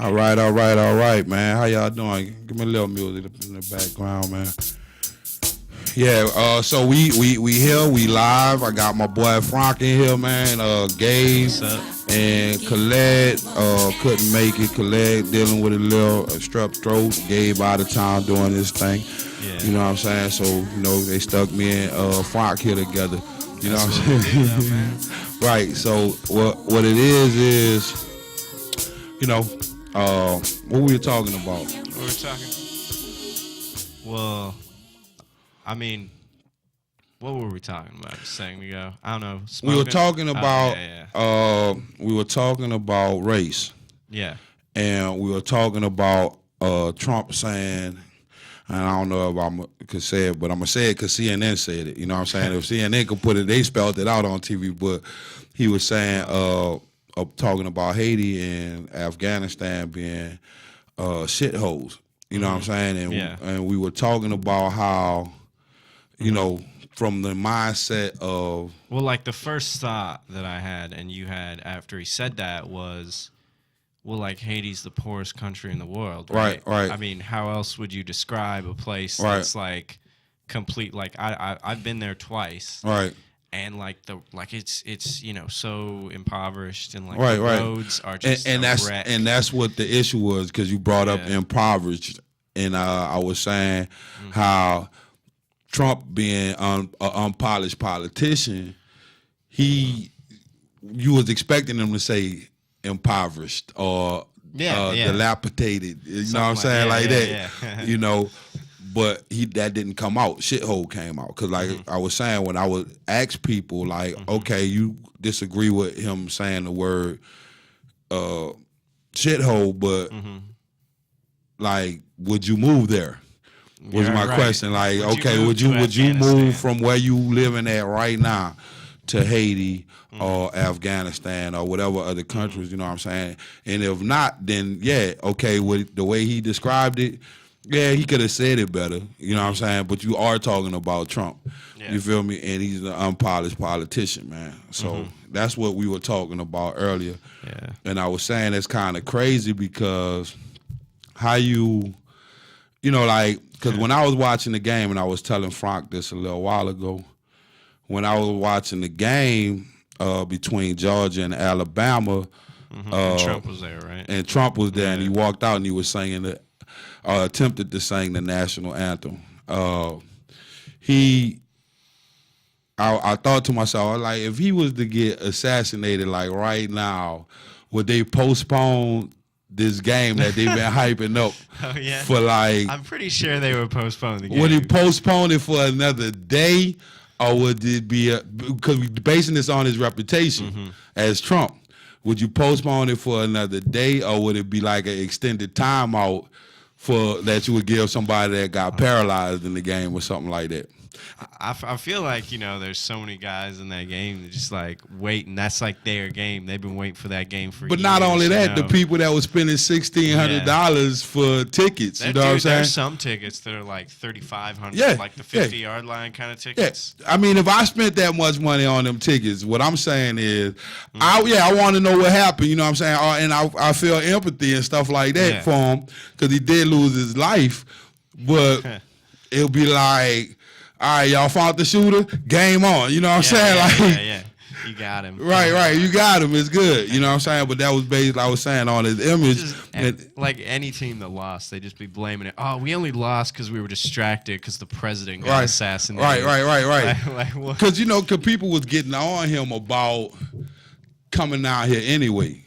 All right, man. How y'all doing? Give me a little music in the background, man. Yeah, so we here, we live. I got my boy Frank in here, man. Gabe What's up? and Colette couldn't make it. Colette dealing with a little strep throat. Gabe out of town doing this thing. Yeah. You know what I'm saying? So, they stuck me and Frank here together. You know what I'm saying? Right. So what it is, what we were talking about. What were we talking? Well, I mean, what were we talking about a second ago? I don't know. Smoking? We were talking about yeah. we were talking about race. Yeah. And we were talking about Trump saying, and I don't know if I could say it, but I'm gonna say it because CNN said it. You know what I'm saying? If CNN could put it, they spelled it out on TV. But he was saying, talking about Haiti and Afghanistan being shitholes. You know what I'm saying? And we were talking about how, from the mindset of... Well, like the first thought that I had and you had after he said that was, well, like Haiti's the poorest country in the world, right? Right. I mean, how else would you describe a place that's like complete? Like I've been there twice, right? And it's so impoverished and like the roads are just and that's what the issue was, because you brought up impoverished, and I was saying how Trump being an unpolished politician, you was expecting him to say impoverished or dilapidated, you know what I'm saying, like that, but that didn't come out. Shithole came out, because I was saying, when I would ask people, like, okay, you disagree with him saying the word shithole, but like, would you move there? Was my question. Like, would you move from where you living at right now to Haiti or Afghanistan or whatever other countries, you know what I'm saying? And if not, then with the way he described it, he could have said it better, you know what I'm saying? But you are talking about Trump, you feel me? And he's an unpolished politician, man. So that's what we were talking about earlier. Yeah. And I was saying it's kind of crazy, because how because when I was watching the game, and I was telling Frank this a little while ago, when I was watching the game between Georgia and Alabama, and Trump was there, right? And Trump was there, and he walked out and he was singing attempted to sing the national anthem. I thought to myself, like, if he was to get assassinated, like right now, would they postpone this game that they've been hyping up for, like... I'm pretty sure they would postpone the game. Would he postpone it for another day, or would it be because we're basing this on his reputation as Trump, would you postpone it for another day, or would it be like an extended timeout that you would give somebody that got paralyzed in the game or something like that? I feel like, there's so many guys in that game that just like waiting. That's like their game. They've been waiting for that game for years. But not only that, the people that were spending $1,600 for tickets, you know what I'm saying? There's some tickets that are like $3,500, like the 50-yard line kind of tickets. Yeah. I mean, if I spent that much money on them tickets, what I'm saying is, I want to know what happened, you know what I'm saying? And I feel empathy and stuff like that for him, because he did lose his life. But it'll be like, all right, y'all fought the shooter, game on. You know what I'm saying? You got him. Right. You got him. It's good. You know what I'm saying? But that was based, I was saying, on his image. Like any team that lost, they just be blaming it. Oh, we only lost because we were distracted because the president got assassinated. Right. Because, because people was getting on him about coming out here anyway.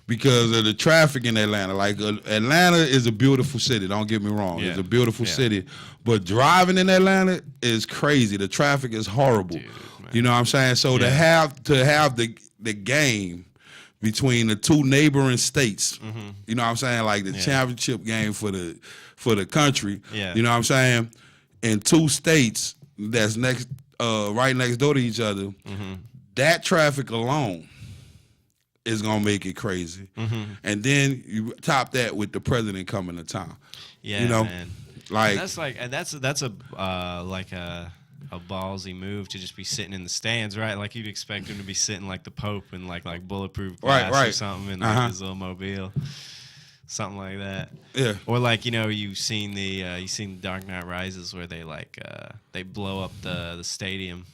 Because of the traffic in Atlanta. Like, Atlanta is a beautiful city. Don't get me wrong. It's a beautiful city. But driving in Atlanta is crazy. The traffic is horrible. Dude, you know what I'm saying? So to have the game between the two neighboring states, you know what I'm saying? Like the championship game for the country, you know what I'm saying? In two states that's right next door to each other, that traffic alone is gonna make it crazy. And then you top that with the president coming to town. Man. Like, that's a ballsy move to just be sitting in the stands, right? Like, you'd expect him to be sitting like the Pope in like bulletproof glass or something in like his little mobile. something like that. Yeah. Or like, you know, you've seen the Dark Knight Rises where they they blow up the stadium.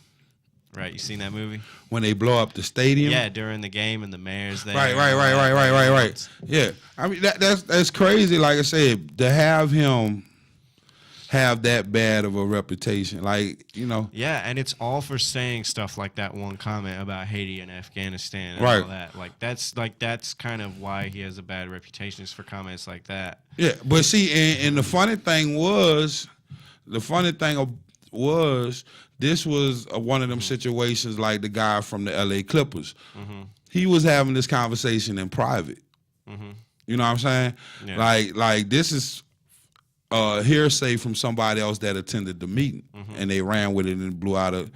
Right, you seen that movie? When they blow up the stadium? Yeah, during the game and the mayor's there. Right. Yeah. I mean that's crazy, like I said, to have him have that bad of a reputation. Like, you know. Yeah, and it's all for saying stuff like that one comment about Haiti and Afghanistan and all that. Like that's kind of why he has a bad reputation, is for comments like that. Yeah, but see, and the funny thing was, this was one of them situations like the guy from the LA Clippers. Mm-hmm. He was having this conversation in private. Mm-hmm. You know what I'm saying? Yeah. Like this is hearsay from somebody else that attended the meeting, and they ran with it and blew out of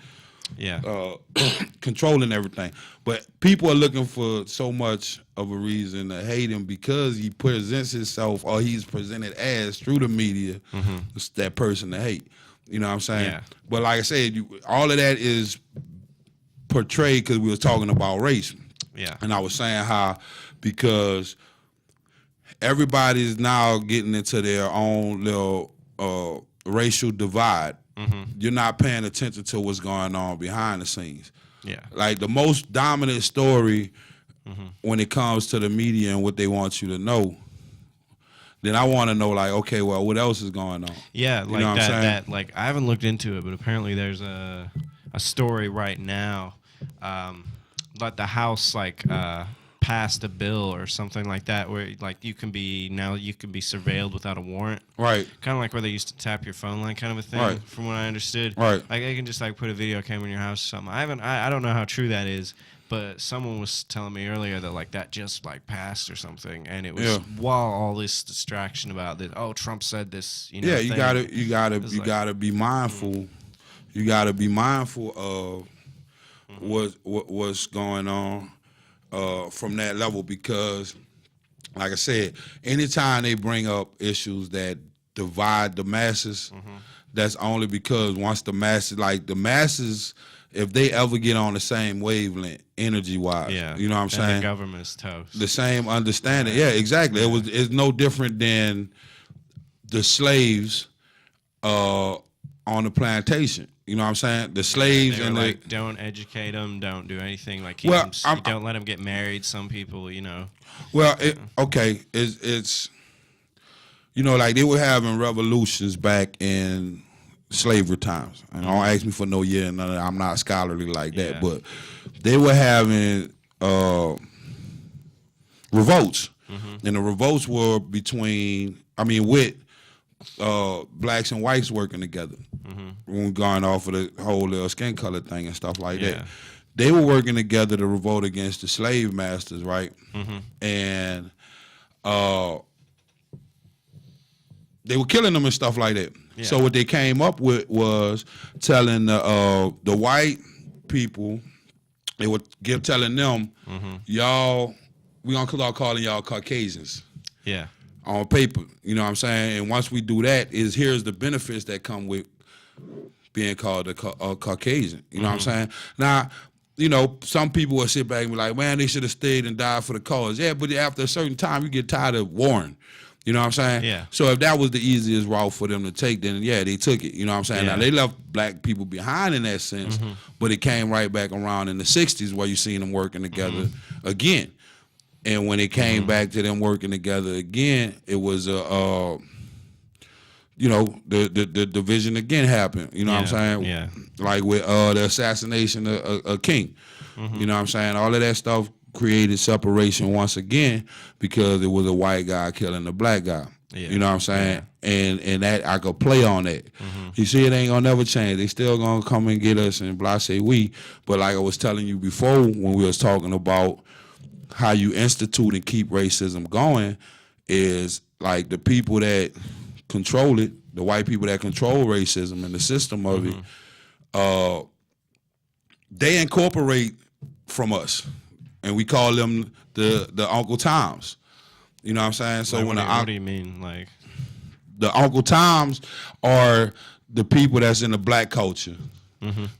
control and everything. But people are looking for so much of a reason to hate him because he presents himself, or he's presented as, through the media, that person to hate. You know what I'm saying? Yeah. But like I said, all of that is portrayed because we were talking about race. Yeah. And I was saying how, because everybody's now getting into their own little racial divide. You're not paying attention to what's going on behind the scenes. Yeah. Like the most dominant story when it comes to the media and what they want you to know, then I want to know, like, okay, well, what else is going on? Yeah, like that. Like, I haven't looked into it, but apparently there's a story right now that the House passed a bill or something like that where like you can be surveilled without a warrant. Right. Kind of like where they used to tap your phone line, kind of a thing. Right. From what I understood. Right. Like they can just like put a video camera in your house or something. I don't know how true that is. But someone was telling me earlier that like that just like passed or something, and it was while all this distraction about this. Oh, Trump said this. You know, you gotta be mindful. You gotta be mindful of what's going on from that level, because, like I said, anytime they bring up issues that divide the masses, that's only because once the masses. If they ever get on the same wavelength, energy-wise, you know what I'm saying? The government is toast. The same understanding, exactly. It's no different than the slaves on the plantation. You know what I'm saying? The slaves and like, don't educate them, don't do anything. Like, don't let them get married. Some people, you know. Well, it's you know, like they were having revolutions back in slavery times, and don't ask me for no year and none of that. I'm not scholarly like that, but they were having revolts, and the revolts were with blacks and whites working together. When going off of the whole skin color thing and stuff like that, they were working together to revolt against the slave masters, right? And they were killing them and stuff like that. Yeah. So what they came up with was telling the white people, they would telling them, y'all, we gonna start calling y'all Caucasians. Yeah. On paper, you know what I'm saying? And once we do that, here's the benefits that come with being called a Caucasian. You know what I'm saying? Now, you know, some people will sit back and be like, man, they should have stayed and died for the cause. Yeah, but after a certain time, you get tired of warring. You know what I'm saying? Yeah. So if that was the easiest route for them to take, then they took it. You know what I'm saying? Yeah. Now they left black people behind in that sense, but it came right back around in the 60s where you seen them working together again. And when it came back to them working together again, it was the division again happened. You know what I'm saying? Yeah. Like with the assassination of King. You know what I'm saying? All of that stuff created separation once again because it was a white guy killing a black guy. Yeah. You know what I'm saying? Yeah. And that I could play on that. You see, it ain't gonna never change. They still gonna come and get us and blah say we. But like I was telling you before when we was talking about how you institute and keep racism going, is like the people that control it, the white people that control racism and the system of it, they incorporate from us. And we call them the Uncle Toms. You know what I'm saying? So what do you mean? Like the Uncle Toms are the people that's in the black culture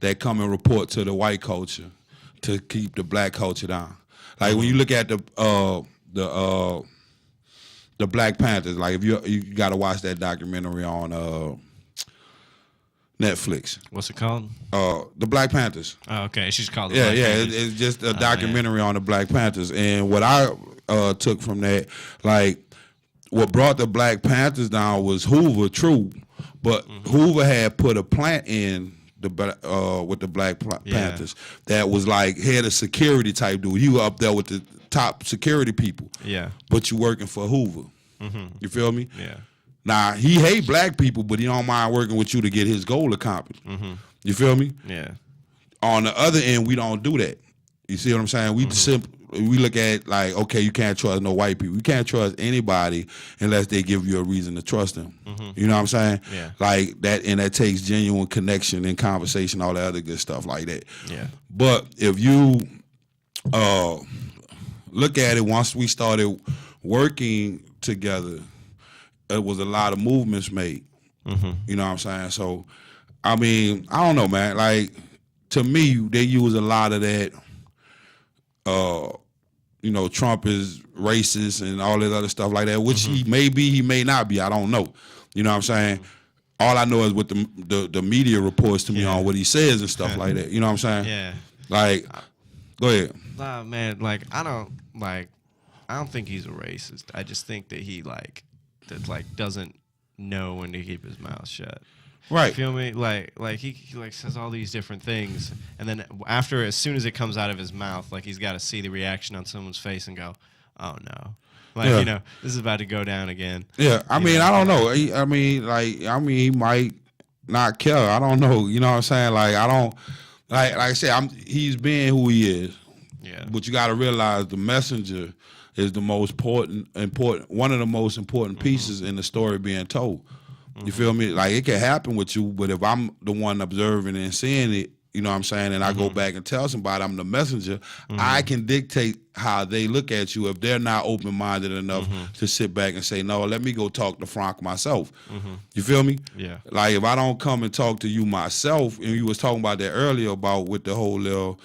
that come and report to the white culture to keep the black culture down. Like when you look at the the Black Panthers. Like if you got to watch that documentary on Netflix. What's it called? The Black Panthers. Oh, okay. It's just called the Yeah, Black yeah. Panthers. It's just a documentary on the Black Panthers. And what I took from that, like, what brought the Black Panthers down was Hoover, true, but Hoover had put a plant in with the Black Panthers that was like head of security type dude. You were up there with the top security people. Yeah. But you working for Hoover. You feel me? Yeah. Now, he hate black people, but he don't mind working with you to get his goal accomplished. You feel me? Yeah. On the other end, we don't do that. You see what I'm saying? We look at like, okay, you can't trust no white people. You can't trust anybody unless they give you a reason to trust them. You know what I'm saying? Yeah. Like that, and that takes genuine connection and conversation, all that other good stuff like that. Yeah. But if you look at it, once we started working together, it was a lot of movements made. You know what I'm saying? So, I mean, I don't know, man. Like, to me, they use a lot of that, you know, Trump is racist and all that other stuff like that, which he may be, he may not be. I don't know. You know what I'm saying? All I know is what the media reports to me on what he says and stuff like that. You know what I'm saying? Yeah. Like, go ahead. Nah, man, like, I don't think he's a racist. I just think that he, doesn't know when to keep his mouth shut. Right. You feel me? Like he says all these different things, and then as soon as it comes out of his mouth, like he's got to see the reaction on someone's face and go, "Oh no!" Like you know, this is about to go down again. Yeah, I mean, I don't know. I mean, he might not care. I don't know. You know what I'm saying? Like I don't like I said, he's being who he is. Yeah. But you got to realize the messenger is the most important one of the most important pieces in the story being told. You feel me? Like it can happen with you, but if I'm the one observing and seeing it, you know what I'm saying, and I go back and tell somebody I'm the messenger, I can dictate how they look at you if they're not open-minded enough to sit back and say, no, let me go talk to Frank myself. You feel me? Yeah. Like if I don't come and talk to you myself, and you was talking about that earlier about with the whole little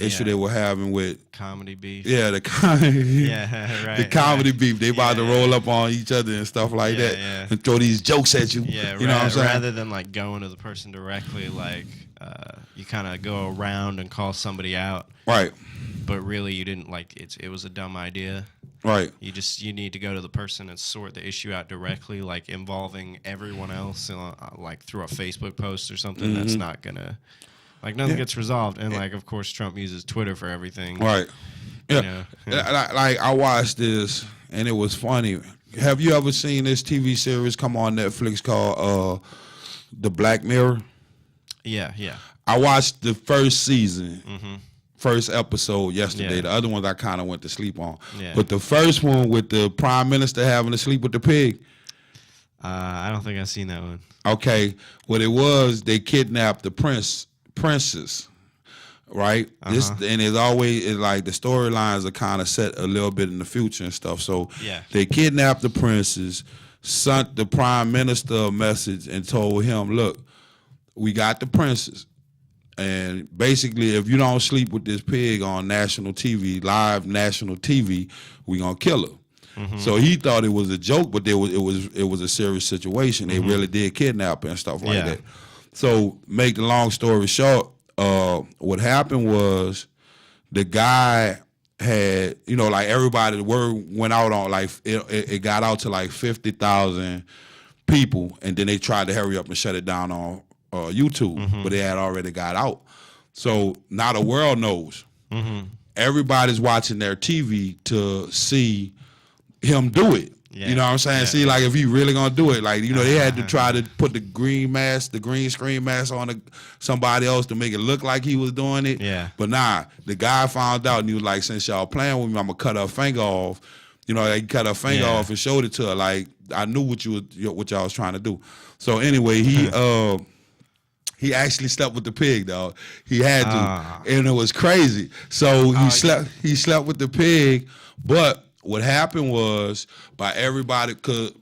issue they were having with comedy beef. Yeah, the comedy. Yeah, right. The comedy beef. They about to roll up on each other and stuff like that, and throw these jokes at you. Yeah, you know what I'm saying? Rather than like going to the person directly, like you kind of go around and call somebody out. Right. But really, you didn't like it was a dumb idea. Right. You need to go to the person and sort the issue out directly, like involving everyone else, like through a Facebook post or something. That's not gonna. Like, nothing gets resolved. And, like, of course, Trump uses Twitter for everything. Right. Yeah. Like, I watched this, and it was funny. Have you ever seen this TV series come on Netflix called The Black Mirror? Yeah, yeah. I watched the first season, first episode yesterday. Yeah. The other ones I kind of went to sleep on. Yeah. But the first one with the prime minister having to sleep with the pig. I don't think I've seen that one. Okay. What it was, they kidnapped the princess, right? This and it's always like the storylines are kind of set a little bit in the future and stuff. So they kidnapped the princess, sent the prime minister a message and told him, "Look, we got the princess, and basically, if you don't sleep with this pig on national TV, live national TV, we gonna kill her." So he thought it was a joke, but it was a serious situation. They really did kidnap her and stuff like that. So, make the long story short, what happened was the guy had, you know, like everybody, the word went out on, like, it got out to like 50,000 people, and then they tried to hurry up and shut it down on YouTube, but it had already got out. So, now the world knows. Everybody's watching their TV to see him do it. Yeah. You know what I'm saying? See, like, if he really gonna do it, like, you know, they had to try to put the green screen mask on somebody else to make it look like he was doing it. Yeah. But nah, the guy found out and he was like, since y'all playing with me, I'm gonna cut her finger off. You know, they cut her finger off and showed it to her. Like, I knew what y'all was trying to do. So anyway, he actually slept with the pig, dog. He had to, and it was crazy. So he slept with the pig, but what happened was, by everybody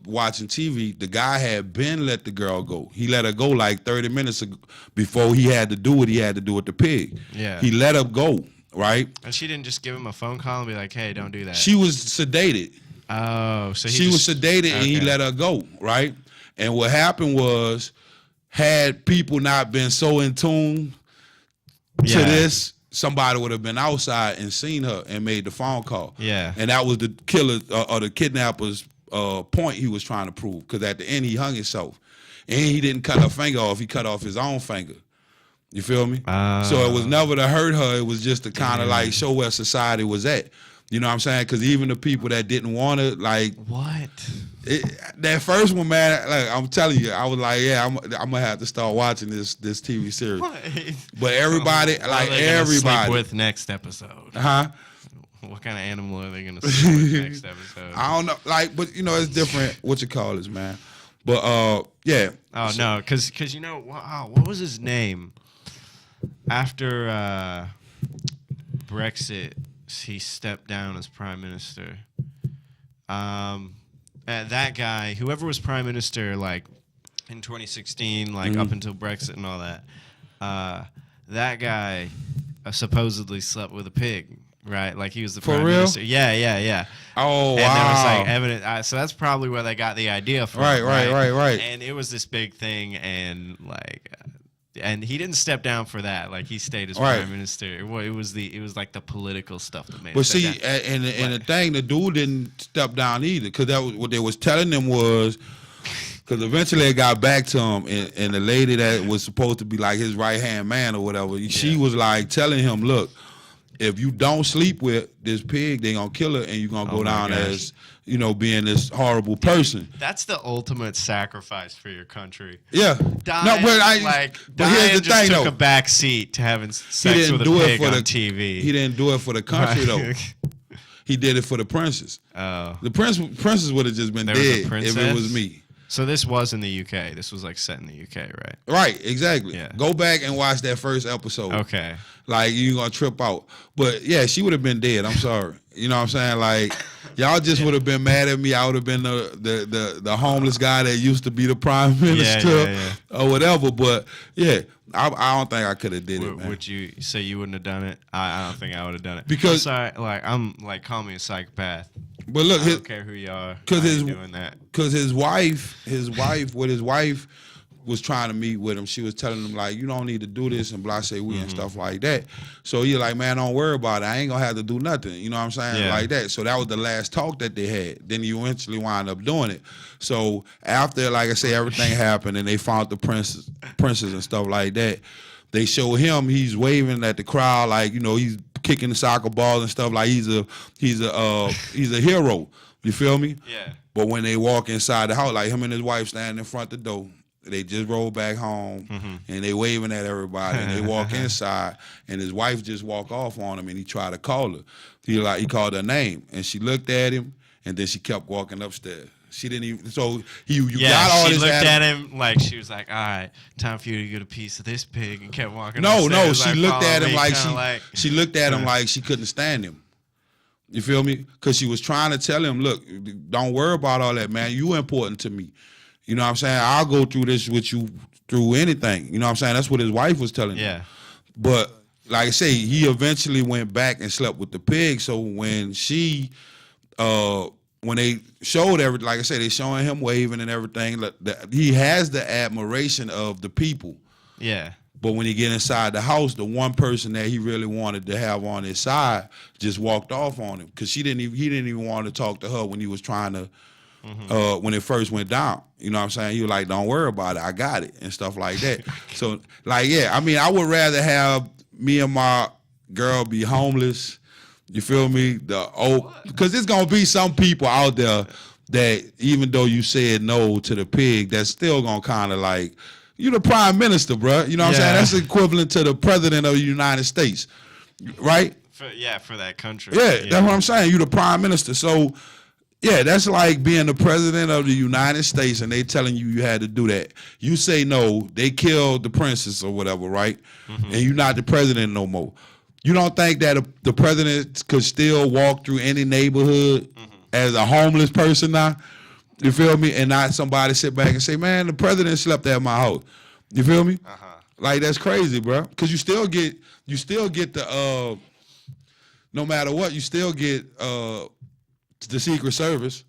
watching TV, the guy had been let the girl go. He let her go like 30 minutes ago before he had to do what he had to do with the pig. Yeah. He let her go, right? And she didn't just give him a phone call and be like, hey, don't do that. She was sedated. Oh, so she was sedated and he let her go, right? And what happened was, had people not been so in tune to this, somebody would have been outside and seen her and made the phone call. Yeah. And that was the killer or the kidnapper's point he was trying to prove. Because at the end, he hung himself. And he didn't cut her finger off. He cut off his own finger. You feel me? So it was never to hurt her. It was just to kind of like show where society was at. You know what I'm saying? Because even the people that didn't want it, like... What? That first one, man, like I'm telling you, I was like, yeah, I'm gonna have to start watching this TV series. What? But everybody, like everybody, sleep with next episode. Huh? What kind of animal are they gonna sleep with next episode? I don't know, like, but you know, it's different. What you call this, man? But yeah. Oh so, no, because you know, wow, what was his name? After Brexit, he stepped down as prime minister. That guy, whoever was prime minister, like in 2016, like up until Brexit and all that, that guy supposedly slept with a pig, right? Like he was the prime minister. Yeah. Oh, and wow. there was like evidence. So that's probably where they got the idea from. Right. And it was this big thing, and like. And he didn't step down for that. Like he stayed as prime minister. It was like the political stuff that made. But see, and the thing, the dude didn't step down either, because that was what they was telling them was, because eventually it got back to him, and the lady that was supposed to be like his right hand man or whatever, she was like telling him, look, if you don't sleep with this pig, they gonna kill her, and you're gonna go down as, you know, being this horrible person. That's the ultimate sacrifice for your country. Yeah. Dying, but here's the thing, took a back seat to having sex with a pig on TV. He didn't do it for the country, though. He did it for the princess. Oh. The princess would have just been dead if it was me. So this was in the UK. This was like set in the UK, right? Right, exactly. Yeah. Go back and watch that first episode. Okay. Like, you're going to trip out. But, yeah, she would have been dead. I'm sorry. You know what I'm saying? Like, y'all just would have been mad at me. I would have been the homeless guy that used to be the prime minister or whatever. But, yeah, I don't think I could have did it, man. Would you say you wouldn't have done it? I don't think I would have done it. Because... I'm like, call me a psychopath. But look, I don't care who you are. Because his wife was trying to meet with him. She was telling him, like, you don't need to do this and blah, say we and stuff like that. So you're like, man, don't worry about it. I ain't gonna have to do nothing. You know what I'm saying? Like that. So that was the last talk that they had. Then you eventually wind up doing it. So after, like I say, everything happened and they found the princess and stuff like that, they show him, he's waving at the crowd, like, you know, he's kicking the soccer balls and stuff, like he's a hero. You feel me? Yeah. But when they walk inside the house, like him and his wife standing in front of the door, they just roll back home and they waving at everybody and they walk inside and his wife just walk off on him and he tried to call her. He called her name and she looked at him and then she kept walking upstairs. She didn't even. So you got all this. She looked at him like she was like, "All right, time for you to get a piece of this pig," and kept walking. No, upstairs, she looked at him like she looked at him like she couldn't stand him. You feel me? Because she was trying to tell him, "Look, don't worry about all that, man. You important to me. You know what I'm saying? I'll go through this with you through anything. You know what I'm saying?" That's what his wife was telling him. Yeah. But like I say, he eventually went back and slept with the pig. So when when they showed everything, like I said, they showing him waving and everything. He has the admiration of the people. Yeah. But when he get inside the house, the one person that he really wanted to have on his side just walked off on him because he didn't even want to talk to her when he was trying to, when it first went down. You know what I'm saying? He was like, "Don't worry about it, I got it," and stuff like that. So, like, yeah, I mean, I would rather have me and my girl be homeless. You feel me? Because there's gonna be some people out there that even though you said no to the pig, that's still gonna kind of like, you the prime minister, bro. You know what I'm saying? That's equivalent to the president of the United States, right? For that country. Yeah, that's what I'm saying. You the prime minister, so yeah, that's like being the president of the United States, and they telling you had to do that. You say no, they killed the princess or whatever, right? And you're not the president no more. You don't think that the president could still walk through any neighborhood as a homeless person now? You feel me? And not somebody sit back and say, "Man, the president slept at my house." You feel me? Like, that's crazy, bro. Because you still get the no matter what, you still get the Secret Service.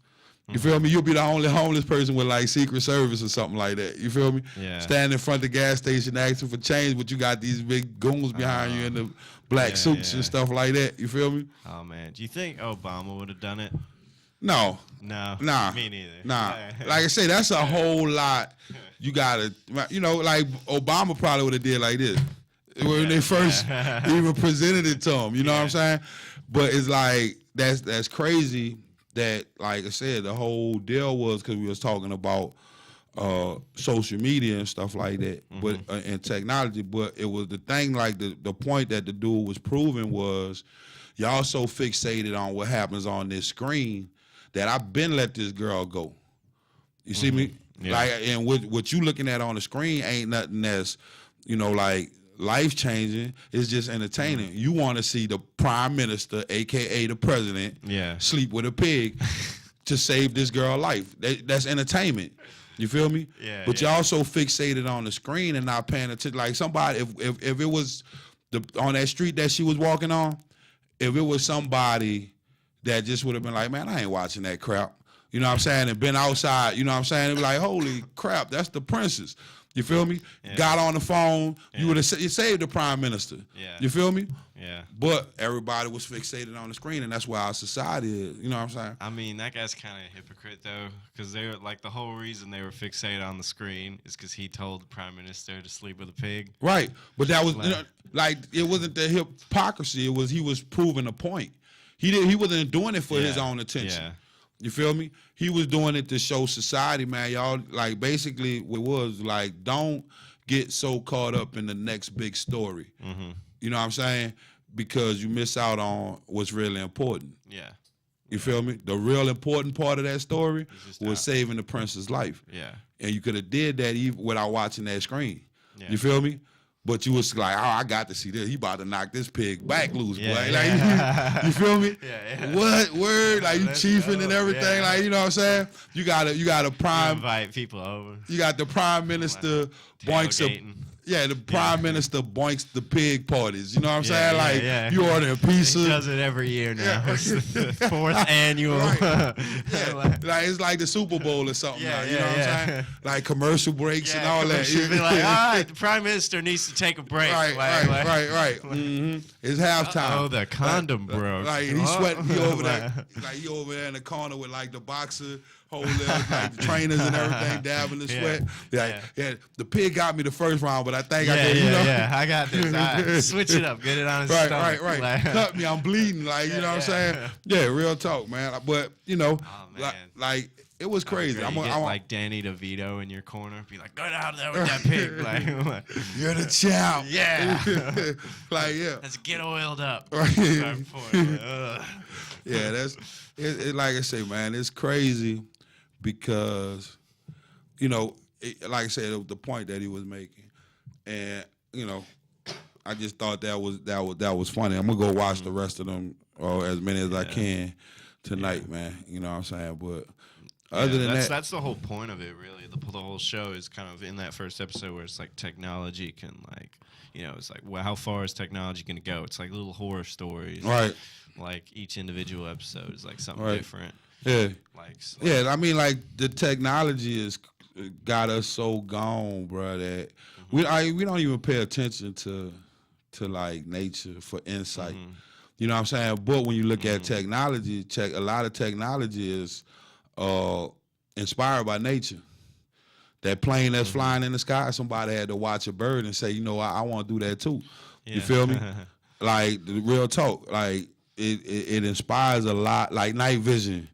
You feel me? You'll be the only homeless person with like Secret Service or something like that. You feel me? Yeah. Standing in front of the gas station asking for change, but you got these big goons behind you in the black suits and stuff like that. You feel me? Oh man, do you think Obama would have done it? No. Nah. Me neither. Nah. Like I say, that's a whole lot. You gotta, like Obama probably would have did like this when they first even presented it to him. You know what I'm saying? But it's like that's crazy. That, like I said, the whole deal was because we was talking about social media and stuff like that, but and technology. But it was the thing, like the point that the dude was proving was, y'all so fixated on what happens on this screen that I've been let this girl go. You see me? Yeah. Like, and what you looking at on the screen ain't nothing that's, like life changing. It's just entertaining. You want to see the prime minister, aka the president, sleep with a pig to save this girl life. That's entertainment. You feel me? Yeah. But y'all so fixated on the screen and not paying attention. Like somebody, if it was on that street that she was walking on, if it was somebody that just would have been like, man, I ain't watching that crap. You know what I'm saying? And been outside, you know what I'm saying? And be like, holy crap, that's the princess. You feel me? Yeah. Got on the phone. Yeah. You would have saved the prime minister. Yeah. You feel me? Yeah. But everybody was fixated on the screen, and that's why our society is. You know what I'm saying? I mean, that guy's kind of a hypocrite though, because they were like the whole reason they were fixated on the screen is because he told the prime minister to sleep with a pig. Right, but that was like it wasn't the hypocrisy. It was he was proving a point. He wasn't doing it for his own attention. Yeah. You feel me? He was doing it to show society, man. Y'all, like, basically, it was like, don't get so caught up in the next big story. Mm-hmm. You know what I'm saying? Because you miss out on what's really important. Yeah. You feel me? The real important part of that story was saving the prince's life. Yeah. And you could have did that even without watching that screen. Yeah. You feel me? But you was like, oh, I got to see this. He about to knock this pig back loose, boy. Like, you feel me? Yeah. What word? Like you chiefing and everything. Like, you know what I'm saying? You got a prime. Invite people over. You got the prime minister boinks the prime minister boinks the pig parties. You know what I'm saying? Like you ordering pizza. He does it every year now. It's the fourth annual. Like it's like the Super Bowl or something. You know what I'm saying? Like commercial breaks and all that. You'd be like, all right, the prime minister needs to take a break. Right. Mm-hmm. It's halftime. Oh, the condom broke. Like he's sweating. He over there. Like he over there in the corner with like the boxer holding like the trainers and everything, dabbing the sweat. The pig got me the first round, but I think I did. I got this. Right. Switch it up. Get it on his stomach. Right. Like, cut me. I'm bleeding. Like, you know what I'm saying? Yeah, real talk, man. But, like it was crazy. I'm like Danny DeVito in your corner. Be like, get out of there with that pig. Like, you're the champ. Yeah. Like, let's get oiled up. Right. Yeah, that's it. Like I say, man, it's crazy because, like I said, the point that he was making, and I just thought that was funny. I'm gonna go watch the rest of them, or as many as I can tonight, man. You know what I'm saying? But other than that's the whole point of it, really. The whole show is kind of in that first episode where it's like technology can it's like, well, how far is technology gonna go? It's like little horror stories, right? Like each individual episode is like something different. Yeah. I mean, like the technology has got us so gone, bro, that we don't even pay attention to like nature for insight. Mm-hmm. You know what I'm saying? But when you look at technology, a lot of technology is inspired by nature. That plane that's flying in the sky, somebody had to watch a bird and say, I want to do that too. Yeah. You feel me? Like the real talk, like it inspires a lot. Like night vision,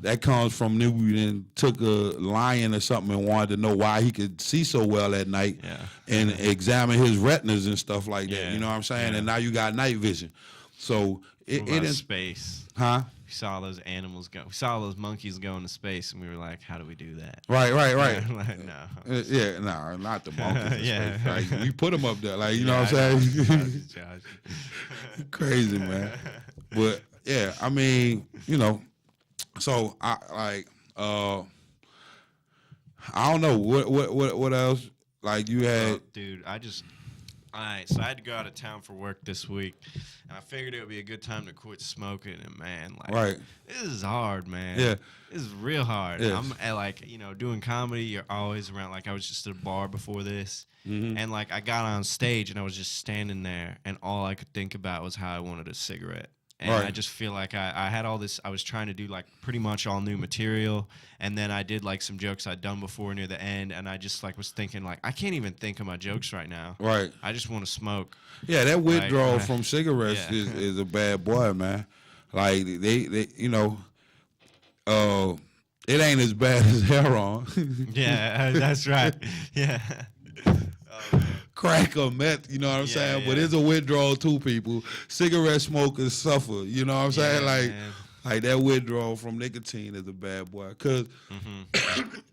that comes from Newton. Took a lion or something and wanted to know why he could see so well at night, and examine his retinas and stuff like that. You know what I'm saying? And now you got night vision. So it is space, huh? We saw those animals go. We saw those monkeys go into space, and we were like, "How do we do that?" Right. Like, no, not the monkeys. Like, we put them up there. Like, you know what I'm saying? Crazy, man. But yeah, I mean, so I don't know what else. Like you had, dude. I just All right, so I had to go out of town for work this week, and I figured it would be a good time to quit smoking. And man, like, this is hard, man. Yeah, this is real hard. Yes. I'm at, like, doing comedy. You're always around. Like, I was just at a bar before this, and like I got on stage and I was just standing there, and all I could think about was how I wanted a cigarette. And I just feel like I had all this. I was trying to do like pretty much all new material, and then I did like some jokes I'd done before near the end, and I just like was thinking like I can't even think of my jokes right now. Right. I just want to smoke. Yeah, that withdrawal from cigarettes is a bad boy, man. Like they it ain't as bad as heroin. Yeah, that's right. Yeah. Crack or meth, you know what I'm saying? Yeah. But it's a withdrawal too, people. Cigarette smokers suffer, you know what I'm saying? Like that withdrawal from nicotine is a bad boy because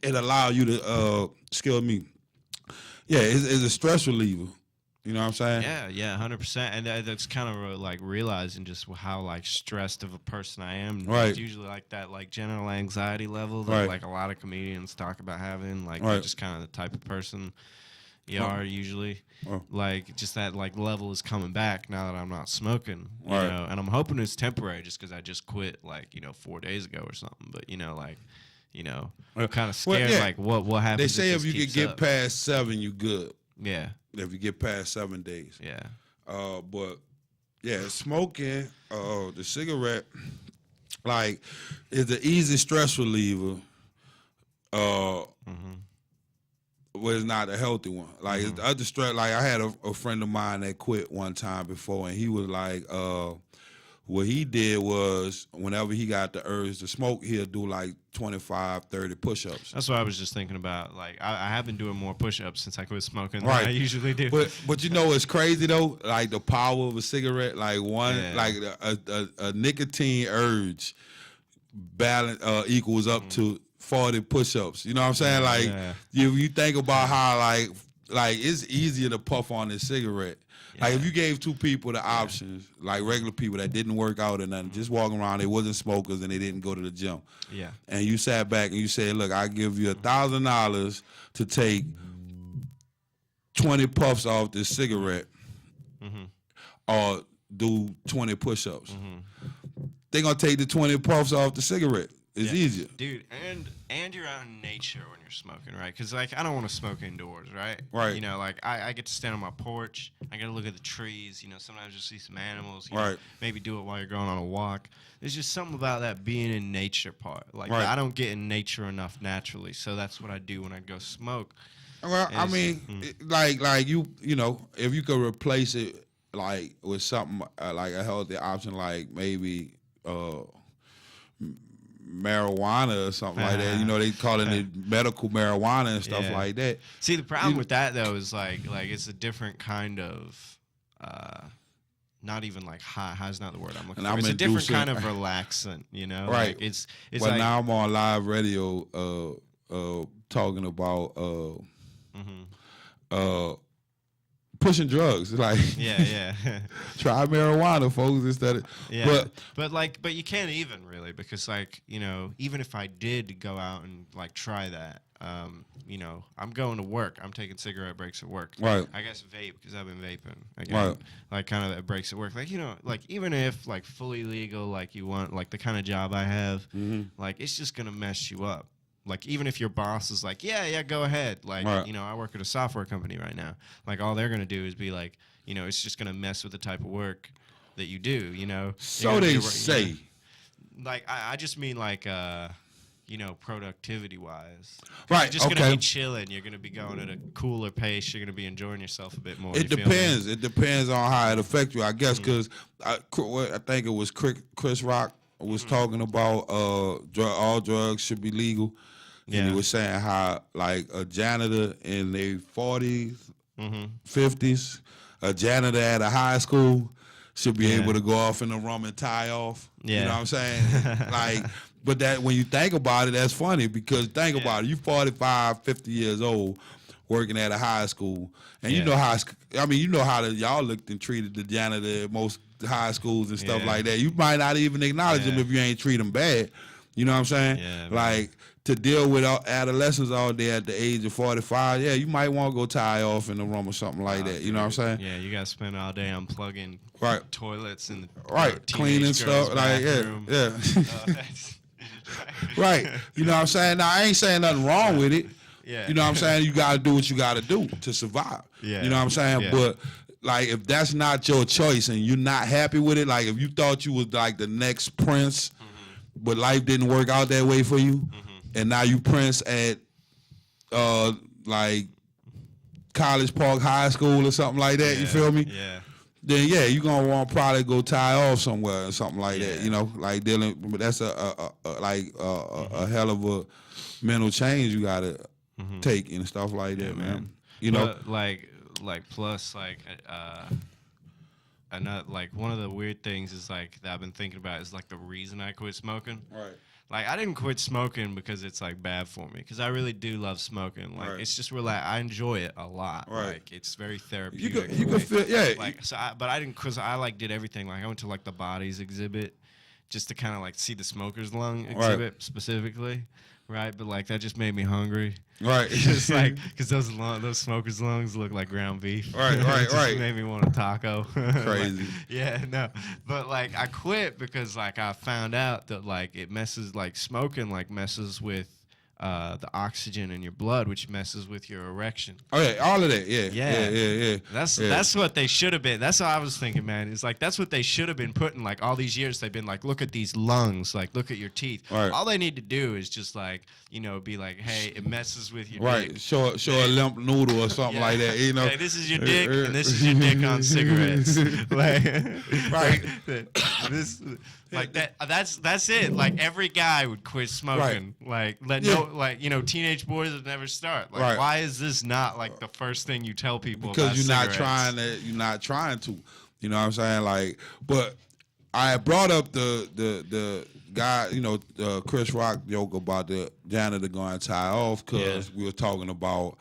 it allows you to, it's a stress reliever. You know what I'm saying? Yeah, 100%. And that's kind of like realizing just how like stressed of a person I am. Right. It's usually like that like general anxiety level that like a lot of comedians talk about having. Like they're just kind of the type of person you are usually. Like just that like level is coming back now that I'm not smoking. You know, and I'm hoping it's temporary just because I just quit like 4 days ago or something. But I'm kind of scared like what happens. They say if you could get up. past 7, you good. Yeah. If you get past 7 days. Yeah. But yeah, smoking, the cigarette, like, is the easy stress reliever. But it's not a healthy one. Like it's the other stress. Like I had a friend of mine that quit one time before, and he was like, what he did was whenever he got the urge to smoke, he'll do like 25, 30 push-ups. That's what I was just thinking about. Like I have been doing more push-ups since I quit smoking than I usually do. But you know it's crazy though, like the power of a cigarette, like like a nicotine urge balance equals up to 40 push-ups. You know what I'm saying? Like you think about how like it's easier to puff on this cigarette. Like if you gave two people the options, like regular people that didn't work out or nothing, just walking around, they wasn't smokers and they didn't go to the gym. Yeah. And you sat back and you said, look, I give you $1,000 to take 20 puffs off this cigarette or do 20 push-ups. They're gonna take the 20 puffs off the cigarette. It's easier, dude. And you're out in nature when you're smoking, right? Because like I don't want to smoke indoors, right? Right. You know, like I get to stand on my porch. I get to look at the trees. You know, sometimes you see some animals. You know, maybe do it while you're going on a walk. There's just something about that being in nature part. Like I don't get in nature enough naturally, so that's what I do when I go smoke. Well, I mean, like you know, if you could replace it like with something like a healthy option, like maybe marijuana or something like that. You know, they calling it medical marijuana and stuff like that. See, the problem with that though is like it's a different kind of not even like high. High's not the word I'm looking for. It's a different kind of relaxant, you know? Right. Like, it's well, like, now I'm on live radio talking about pushing drugs. Like try marijuana, folks, instead of but you can't even really, because like, you know, even if I did go out and like try that, you know, I'm going to work. I'm taking cigarette breaks at work. Right. I guess vape, because I've been vaping. Again, like kind of breaks at work. Like, you know, like even if like fully legal, like you want, like the kind of job I have, like it's just gonna mess you up. Like, even if your boss is like, yeah, go ahead. Like, you know, I work at a software company right now. Like, all they're going to do is be like, you know, it's just going to mess with the type of work that you do, you know? So they say. You know? Like, I just mean, like, you know, productivity-wise. Right, You're just going to be chilling. You're going to be going at a cooler pace. You're going to be enjoying yourself a bit more. It depends. It depends on how it affects you, I guess, because I think it was Chris Rock was talking about all drugs should be legal. And he was saying how, like, a janitor in their 40s, 50s, a janitor at a high school should be able to go off in the room and tie off. You know what I'm saying? Like, but that when you think about it, that's funny, because think about it. You 45, 50 years old working at a high school. And you know how, I mean, you know how y'all looked and treated the janitor at most high schools and stuff like that. You might not even acknowledge them if you ain't treat them bad. You know what I'm saying? Yeah, like, to deal with adolescents all day at the age of 45, yeah, you might want to go tie off in the room or something like that. You know what I'm saying? Yeah, you got to spend all day unplugging toilets and cleaning stuff. Like, yeah. Right. You know what I'm saying? Now, I ain't saying nothing wrong with it. Yeah. You know what I'm saying? You got to do what you got to do to survive. Yeah. You know what I'm saying? Yeah. But, like, if that's not your choice and you're not happy with it, like, if you thought you was, like, the next Prince, but life didn't work out that way for you, and now you Prince at, like, College Park High School or something like that, you feel me? Yeah. Then yeah, you gonna want to probably go tie off somewhere or something like that, you know, like dealing. But that's a hell of a mental change you gotta take and stuff like that, man. You know, like plus another like one of the weird things is like that I've been thinking about is like the reason I quit smoking. Right. Like I didn't quit smoking because it's like bad for me. Because I really do love smoking. Like it's just I enjoy it a lot. Right. Like it's very therapeutic. You could feel Like so, but I didn't because I like did everything. Like I went to like the Bodies exhibit, just to kind of like see the smoker's lung exhibit specifically. Right, but like that just made me hungry. Right, it's just like because those smokers' lungs look like ground beef. Right. It just made me want a taco. Crazy. Like, yeah, no, but like I quit because like I found out that like it messes like smoking like messes with the oxygen in your blood, which messes with your erection. Oh yeah, all of that. Yeah. That's what they should have been. That's what I was thinking, man. It's like that's what they should have been putting. Like all these years, they've been like, look at these lungs, like look at your teeth. Right. All they need to do is just like be like, hey, it messes with your dick. Show a limp noodle or something like that. You know, hey, this is your dick and this is your dick on cigarettes. Like, right. This. Like that's it. Like every guy would quit smoking. Like teenage boys would never start. Like why is this not like the first thing you tell people? Because you're cigarettes? You're not trying to. You know what I'm saying? Like, but I brought up the guy, Chris Rock joke about the janitor going to tie off because we were talking about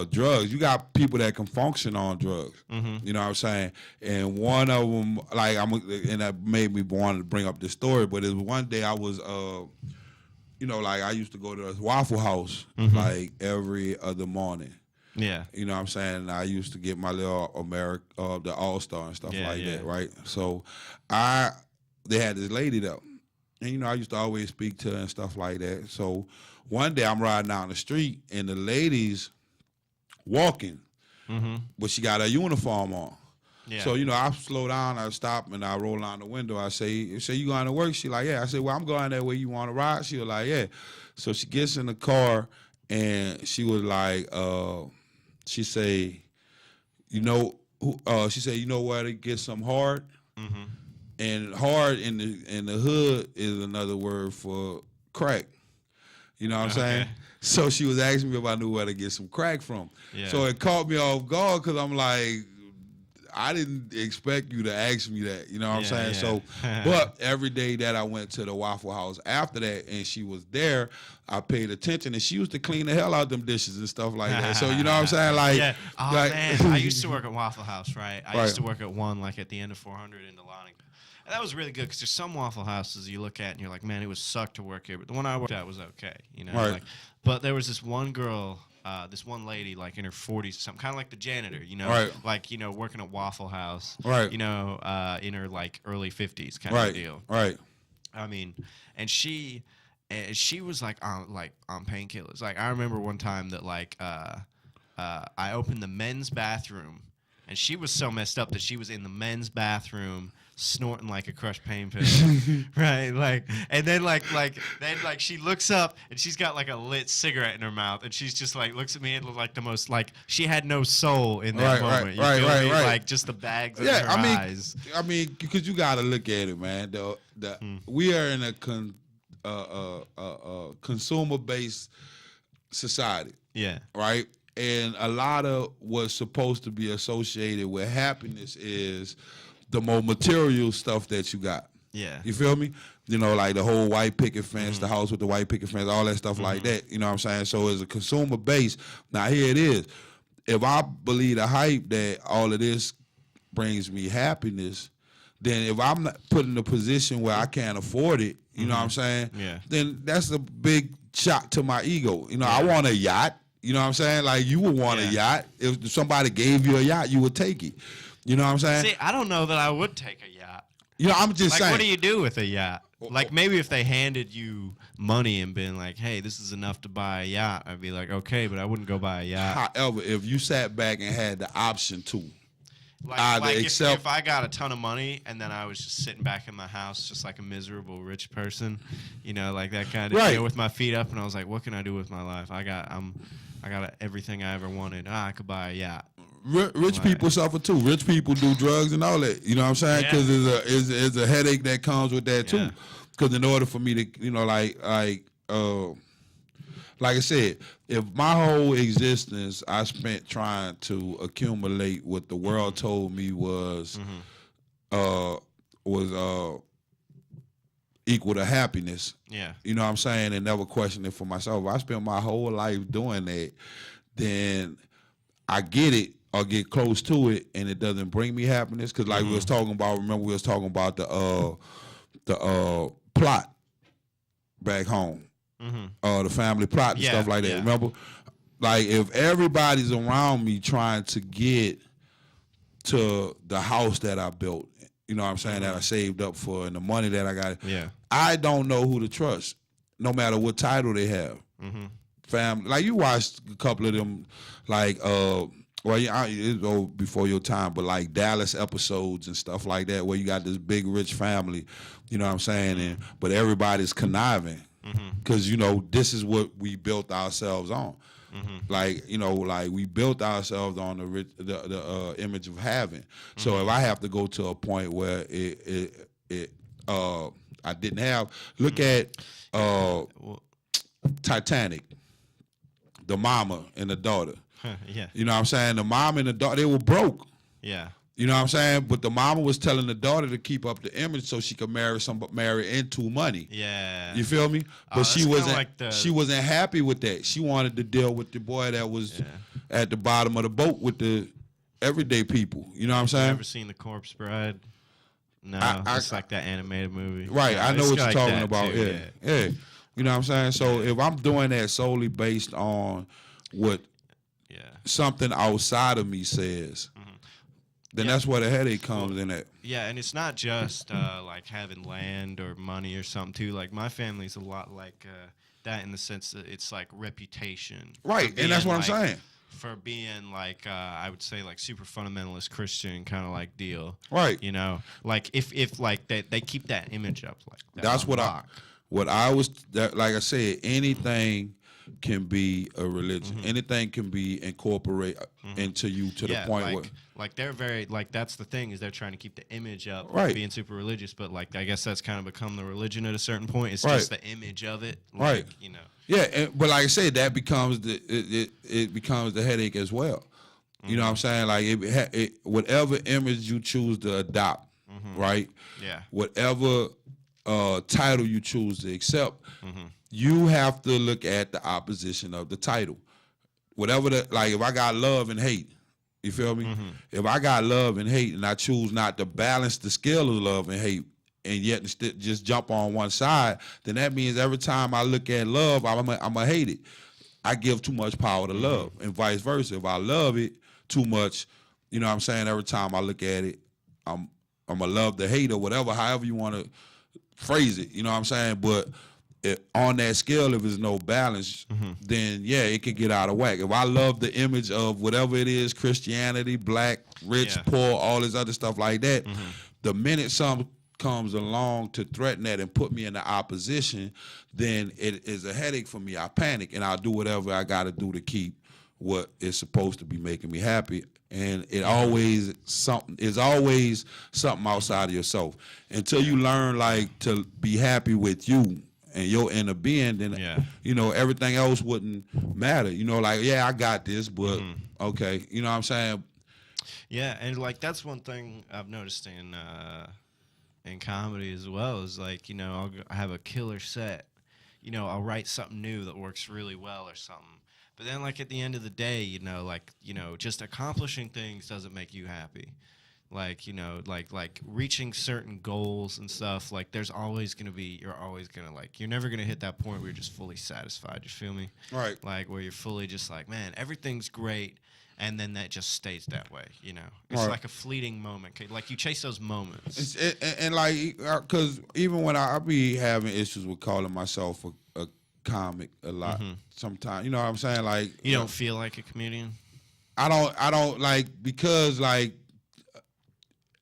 drugs. You got people that can function on drugs. You know what I'm saying? And one of them, and that made me want to bring up this story. But it was one day I was, I used to go to this Waffle House like every other morning. Yeah. You know what I'm saying? I used to get my little the All-Star and stuff that, right? So they had this lady though. And I used to always speak to her and stuff like that. So one day I'm riding down the street and the lady's walking, but she got her uniform on. Yeah. So, I slow down, I stop, and I roll down the window. I say, you going to work? She like, yeah. I say, well, I'm going that way. You want to ride? She was like, yeah. So she gets in the car, and she was like, she say, she said, you know where to get some hard? And hard in the hood is another word for crack. You know what I'm saying? So she was asking me if I knew where to get some crack from. Yeah. So it caught me off guard because I'm like, I didn't expect you to ask me that. You know what I'm saying? So, but every day that I went to the Waffle House after that and she was there, I paid attention and she used to clean the hell out them dishes and stuff like that. So, you know what I'm saying? Like, man, I used to work at Waffle House, right? I used to work at one like at the end of 400 in Delaware. And that was really good because there's some Waffle Houses you look at and you're like, man, it would suck to work here. But the one I worked at was okay, Right. But there was this one girl, this one lady, like in her 40s, something kind of like the janitor, right. like working at Waffle House, right. In her like early 50s kind of deal, right. I mean, and she was like on painkillers. Like I remember one time that I opened the men's bathroom. And she was so messed up that she was in the men's bathroom snorting like a crushed pain pill, right? Like, and then she looks up and she's got like a lit cigarette in her mouth, and she's just like looks at me and looked like the most like she had no soul in that moment. Right. Like just the bags in her eyes. I mean, because you got to look at it, man. We are in a consumer-based society. Yeah. Right. And a lot of what's supposed to be associated with happiness is the more material stuff that you got. Yeah. You feel me? Like the whole white picket fence, the house with the white picket fence, all that stuff like that. You know what I'm saying? So as a consumer base, now here it is. If I believe the hype that all of this brings me happiness, then if I'm not put in a position where I can't afford it, you know what I'm saying? Yeah. Then that's a big shot to my ego. You know, I want a yacht. You know what I'm saying? Like, you would want a yacht. If somebody gave you a yacht, you would take it. You know what I'm saying? See, I don't know that I would take a yacht. You know, I'm just saying. What do you do with a yacht? Like, maybe if they handed you money and been like, hey, this is enough to buy a yacht, I'd be like, okay, but I wouldn't go buy a yacht. However, if you sat back and had the option to, if I got a ton of money and then I was just sitting back in my house just like a miserable rich person, you know, like that kind of deal with my feet up, and I was like, what can I do with my life? I got everything I ever wanted. I could buy a yacht. Rich people suffer too. Rich people do drugs and all that. You know what I'm saying? Because there's a headache that comes with that too. Because in order for me to, you know, like I said, if my whole existence I spent trying to accumulate what the world told me was equal to happiness. Yeah. You know what I'm saying? And never question it for myself. If I spent my whole life doing that, then I get it or get close to it, and it doesn't bring me happiness. Because like we was talking about, remember we was talking about the plot back home. The family plot and stuff like that. Remember? Like, if everybody's around me trying to get to the house that I built, you know what I'm saying, that I saved up for, and the money that I got, I don't know who to trust, no matter what title they have. Family, like, you watched a couple of them, like, it was before your time, but like Dallas episodes and stuff like that, where you got this big rich family, you know what I'm saying, but everybody's conniving. Because, you know, this is what we built ourselves on. Like, you know, like, we built ourselves on the image of having. So if I have to go to a point where I didn't have, look at Titanic, the mama and the daughter. You know what I'm saying? The mom and the daughter, they were broke. You know what I'm saying? But the mama was telling the daughter to keep up the image so she could marry into money. You feel me? But she wasn't happy with that. She wanted to deal with the boy that was at the bottom of the boat with the everyday people. You know what I'm saying? You ever seen The Corpse Bride? No, it's like that animated movie. Right, I know what you're like talking about. Too, yeah. You know what I'm saying? So if I'm doing that solely based on what something outside of me says, then that's where the headache comes in at. Yeah, and it's not just like having land or money or something too. Like, my family's a lot like that in the sense that it's like reputation. Right, and that's what I'm saying. For being like, I would say like super fundamentalist Christian kind of like deal. Right. You know, like if like they keep that image up like that. That's what I was, like I said, anything can be a religion. Anything can be incorporated into you to the point where, like, they're very, like, that's the thing, is they're trying to keep the image up right. of being super religious, but like, I guess that's kind of become the religion at a certain point. It's just the image of it, like, right? You know. Yeah, but like I said, that becomes it becomes the headache as well. You know what I'm saying? Like, whatever image you choose to adopt, right? Yeah. Whatever title you choose to accept, you have to look at the opposition of the title. Whatever like, if I got love and hate, you feel me? If I got love and hate and I choose not to balance the scale of love and hate, and yet just jump on one side, then that means every time I look at love, I'm a hate it. I give too much power to love, and vice versa. If I love it too much, you know what I'm saying, every time I look at it, I'm going to love the hate or whatever, however you want to phrase it, you know what I'm saying? But on that scale, if there's no balance, then yeah, it could get out of whack. If I love the image of whatever it is, Christianity, black, rich, poor, all this other stuff like that, the minute some comes along to threaten that and put me in the opposition, then it is a headache for me. I panic and I'll do whatever I got to do to keep what is supposed to be making me happy. And it's always something outside of yourself. Until you learn, like, to be happy with you and your inner being, then you know, everything else wouldn't matter. You know, like, yeah, I got this, but okay, you know what I'm saying? Yeah, and like, that's one thing I've noticed in comedy as well, is like, you know, I'll have a killer set, you know, I'll write something new that works really well or something. But then, like, at the end of the day, you know, like, you know, just accomplishing things doesn't make you happy. like, you know, like reaching certain goals and stuff, like you're always gonna like, you're never gonna hit that point where you're just fully satisfied. You feel me? Right. Like where you're fully just like, man, everything's great, and then that just stays that way. You know, it's Right. like a fleeting moment. Like you chase those moments. And like, because even when I be having issues with calling myself a comic a lot, sometimes, you know what I'm saying? Like, You don't feel like a comedian? I don't like, because like,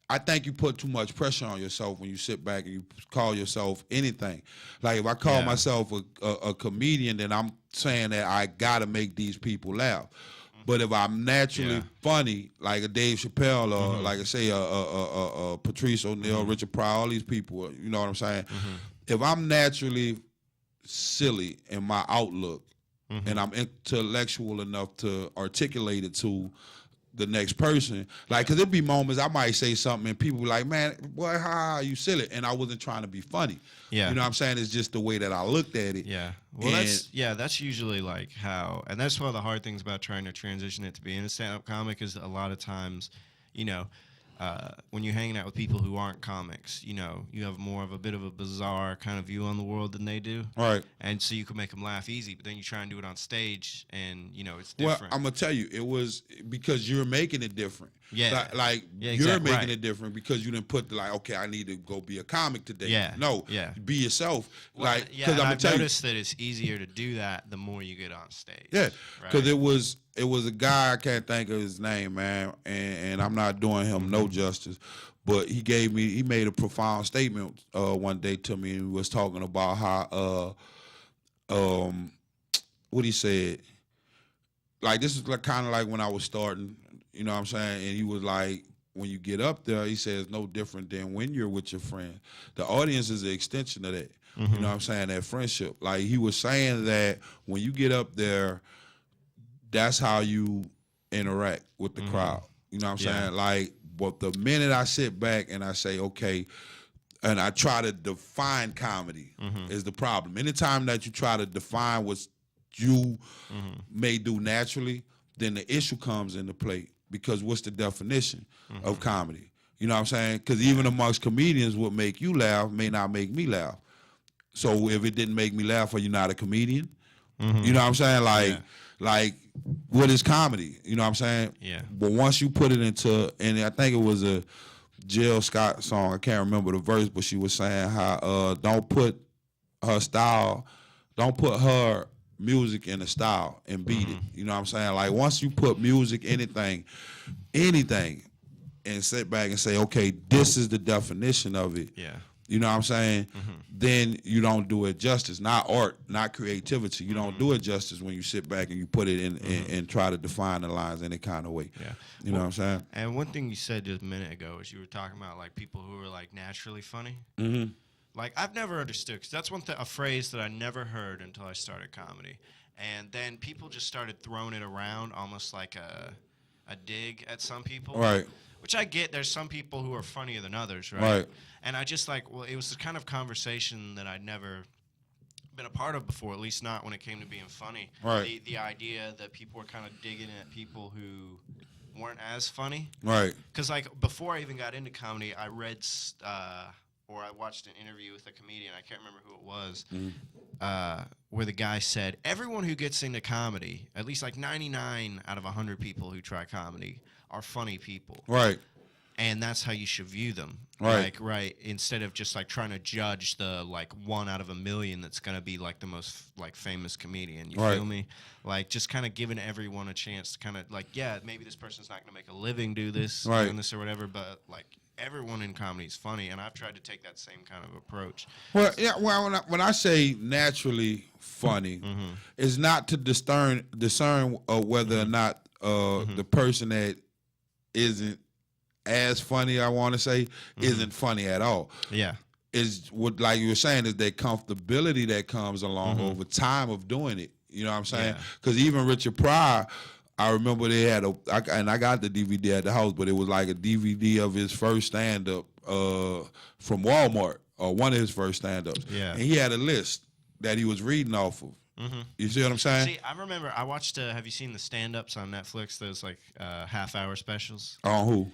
I think you put too much pressure on yourself when you sit back and you call yourself anything. Like if I call myself a comedian, then I'm saying that I gotta make these people laugh. But if I'm naturally funny, like a Dave Chappelle or like I say a Patrice O'Neal, Richard Pryor, all these people, you know what I'm saying? If I'm naturally silly in my outlook and I'm intellectual enough to articulate it to the next person, like, cause there'll be moments I might say something and people be like, man, boy, how you silly? And I wasn't trying to be funny. Yeah. You know what I'm saying? It's just the way that I looked at it. Yeah. Well, that's usually like how, and that's one of the hard things about trying to transition it to being a stand-up comic is a lot of times, you know, when you're hanging out with people who aren't comics, you know, you have more of a bit of a bizarre kind of view on the world than they do. Right. And so you can make them laugh easy, but then you try and do it on stage and, you know, it's different. Well, I'm going to tell you, it was because you're making it different. Yeah. Like you're making it different because you didn't put okay, I need to go be a comic today. Yeah. No. Yeah. Be yourself. Well, like, yeah, and I've tell noticed that it's easier to do that the more you get on stage. Yeah. Because right? it was a guy, I can't think of his name, man, and I'm not doing him no justice, but he made a profound statement one day to me, and he was talking about how what he said, like, this is like kind of like when I was starting, you know what I'm saying, and he was like, when you get up there, he says, no different than when you're with your friend. The audience is an extension of that. You know what I'm saying, that friendship. Like, he was saying that when you get up there, that's how you interact with the crowd. You know what I'm saying? Like, but the minute I sit back and I say, okay, and I try to define comedy is the problem. Anytime that you try to define what you may do naturally, then the issue comes into play. Because what's the definition of comedy? You know what I'm saying? Because even amongst comedians, what make you laugh may not make me laugh. So if it didn't make me laugh, are you not a comedian? You know what I'm saying? Like, what is comedy? You know what I'm saying? Yeah. But once you put it into, and I think it was a Jill Scott song, I can't remember the verse, but she was saying how don't put her music in a style and beat it. You know what I'm saying? Like, once you put music, anything, and sit back and say, okay, this is the definition of it. Yeah. You know what I'm saying? Then you don't do it justice. Not art, not creativity. You don't do it justice when you sit back and you put it in and try to define the lines any kind of way. Yeah. You know what I'm saying? And one thing you said just a minute ago is you were talking about like people who are like naturally funny. Like, I've never understood, because that's a phrase that I never heard until I started comedy. And then people just started throwing it around almost like a dig at some people. Right. Which I get. There's some people who are funnier than others, right? Right. And I just like, well, it was the kind of conversation that I'd never been a part of before, at least not when it came to being funny. Right. The idea that people were kind of digging at people who weren't as funny. Right. Because, like, before I even got into comedy, I read or I watched an interview with a comedian, I can't remember who it was, where the guy said, everyone who gets into comedy, at least like 99 out of 100 people who try comedy, are funny people. Right. And that's how you should view them. Right. Like, instead of just like trying to judge the like 1 out of 1,000,000 that's going to be like the most like famous comedian. You feel me? Like, just kind of giving everyone a chance to kind of like, yeah, maybe this person's not going to make a living doing this or whatever, but like, everyone in comedy is funny, and I've tried to take that same kind of approach. Well, yeah. Well, when I say naturally funny, it's not to discern whether or not the person that isn't as funny, I want to say, isn't funny at all. Yeah. Is what, like you were saying, is that comfortability that comes along over time of doing it. You know what I'm saying? Because even Richard Pryor, I remember they had and I got the DVD at the house, but it was like a DVD of his first stand-up from Walmart, or one of his first stand-ups. Yeah. And he had a list that he was reading off of. You see what I'm saying? See, I remember I watched, have you seen the stand-ups on Netflix, those like half-hour specials? On who?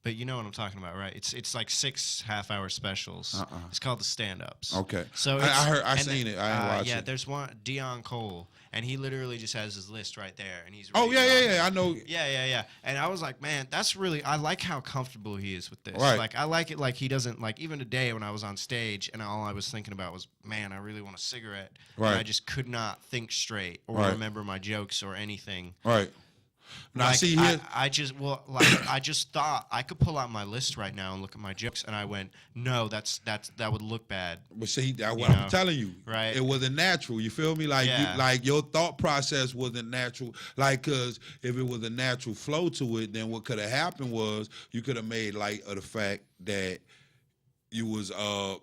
But you know what I'm talking about, right? It's like 6 half-hour specials. It's called the stand-ups. Okay. So I seen it. I ain't watched yeah, it. there's one, Dion Cole, and he literally just has his list right there, and he's Oh reading off yeah. I know. Yeah. And I was like, man, that's really, I like how comfortable he is with this. Right. Like, I like it like he doesn't, like, even today when I was on stage and all I was thinking about was, man, I really want a cigarette. Right. And I just could not think straight or Right. remember my jokes or anything. Right. Now Like, see here. I just I just thought I could pull out my list right now and look at my jokes, and I went, no, that would look bad. But see, that's what I'm telling you. Right. It wasn't natural. You feel me? Like, Yeah. like your thought process wasn't natural. Like, cause if it was a natural flow to it, then what could have happened was you could have made light of the fact that you was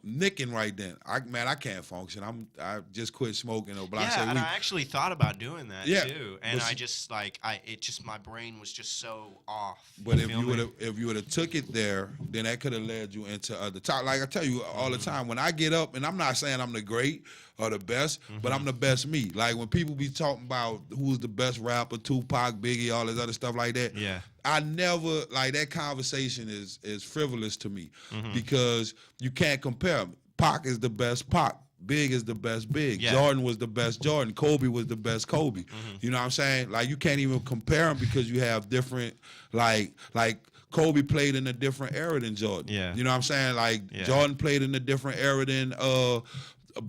nicking right then. I can't function. I just quit smoking. Or Yeah, and I actually thought about doing that too, and but I just my brain was just so off. But if you would have took it there, then that could have led you into other top. Like I tell you all the time, when I get up, and I'm not saying I'm the great or the best, but I'm the best me. Like when people be talking about who's the best rapper, Tupac, Biggie, all this other stuff like that. Yeah. I never like that conversation is frivolous to me because you can't compare them. Pac is the best Pac. Big is the best Big. Yeah. Jordan was the best Jordan. Kobe was the best Kobe. You know what I'm saying? Like you can't even compare them because you have different like Kobe played in a different era than Jordan. Yeah. You know what I'm saying? Like Yeah. Jordan played in a different era than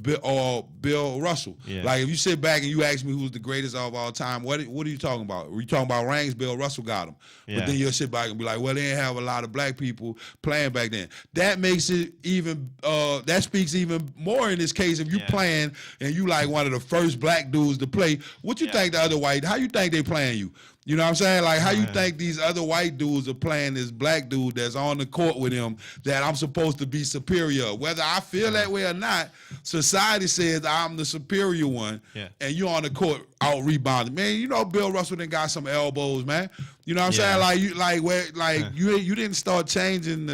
Bill Russell. Yeah. Like if you sit back and you ask me who's the greatest of all time, what are you talking about? Are you talking about rings? Bill Russell got him. Yeah. But then you'll sit back and be like, well, they didn't have a lot of black people playing back then. That makes it even that speaks even more in this case if you playing and you like one of the first black dudes to play. What you think the other white? How you think they playing you? You know what I'm saying? Like, how you think these other white dudes are playing this black dude that's on the court with him that I'm supposed to be superior? Whether I feel that way or not, society says I'm the superior one, and you're on the court out rebounding. Man, you know Bill Russell done got some elbows, man. You know what I'm saying? You didn't start changing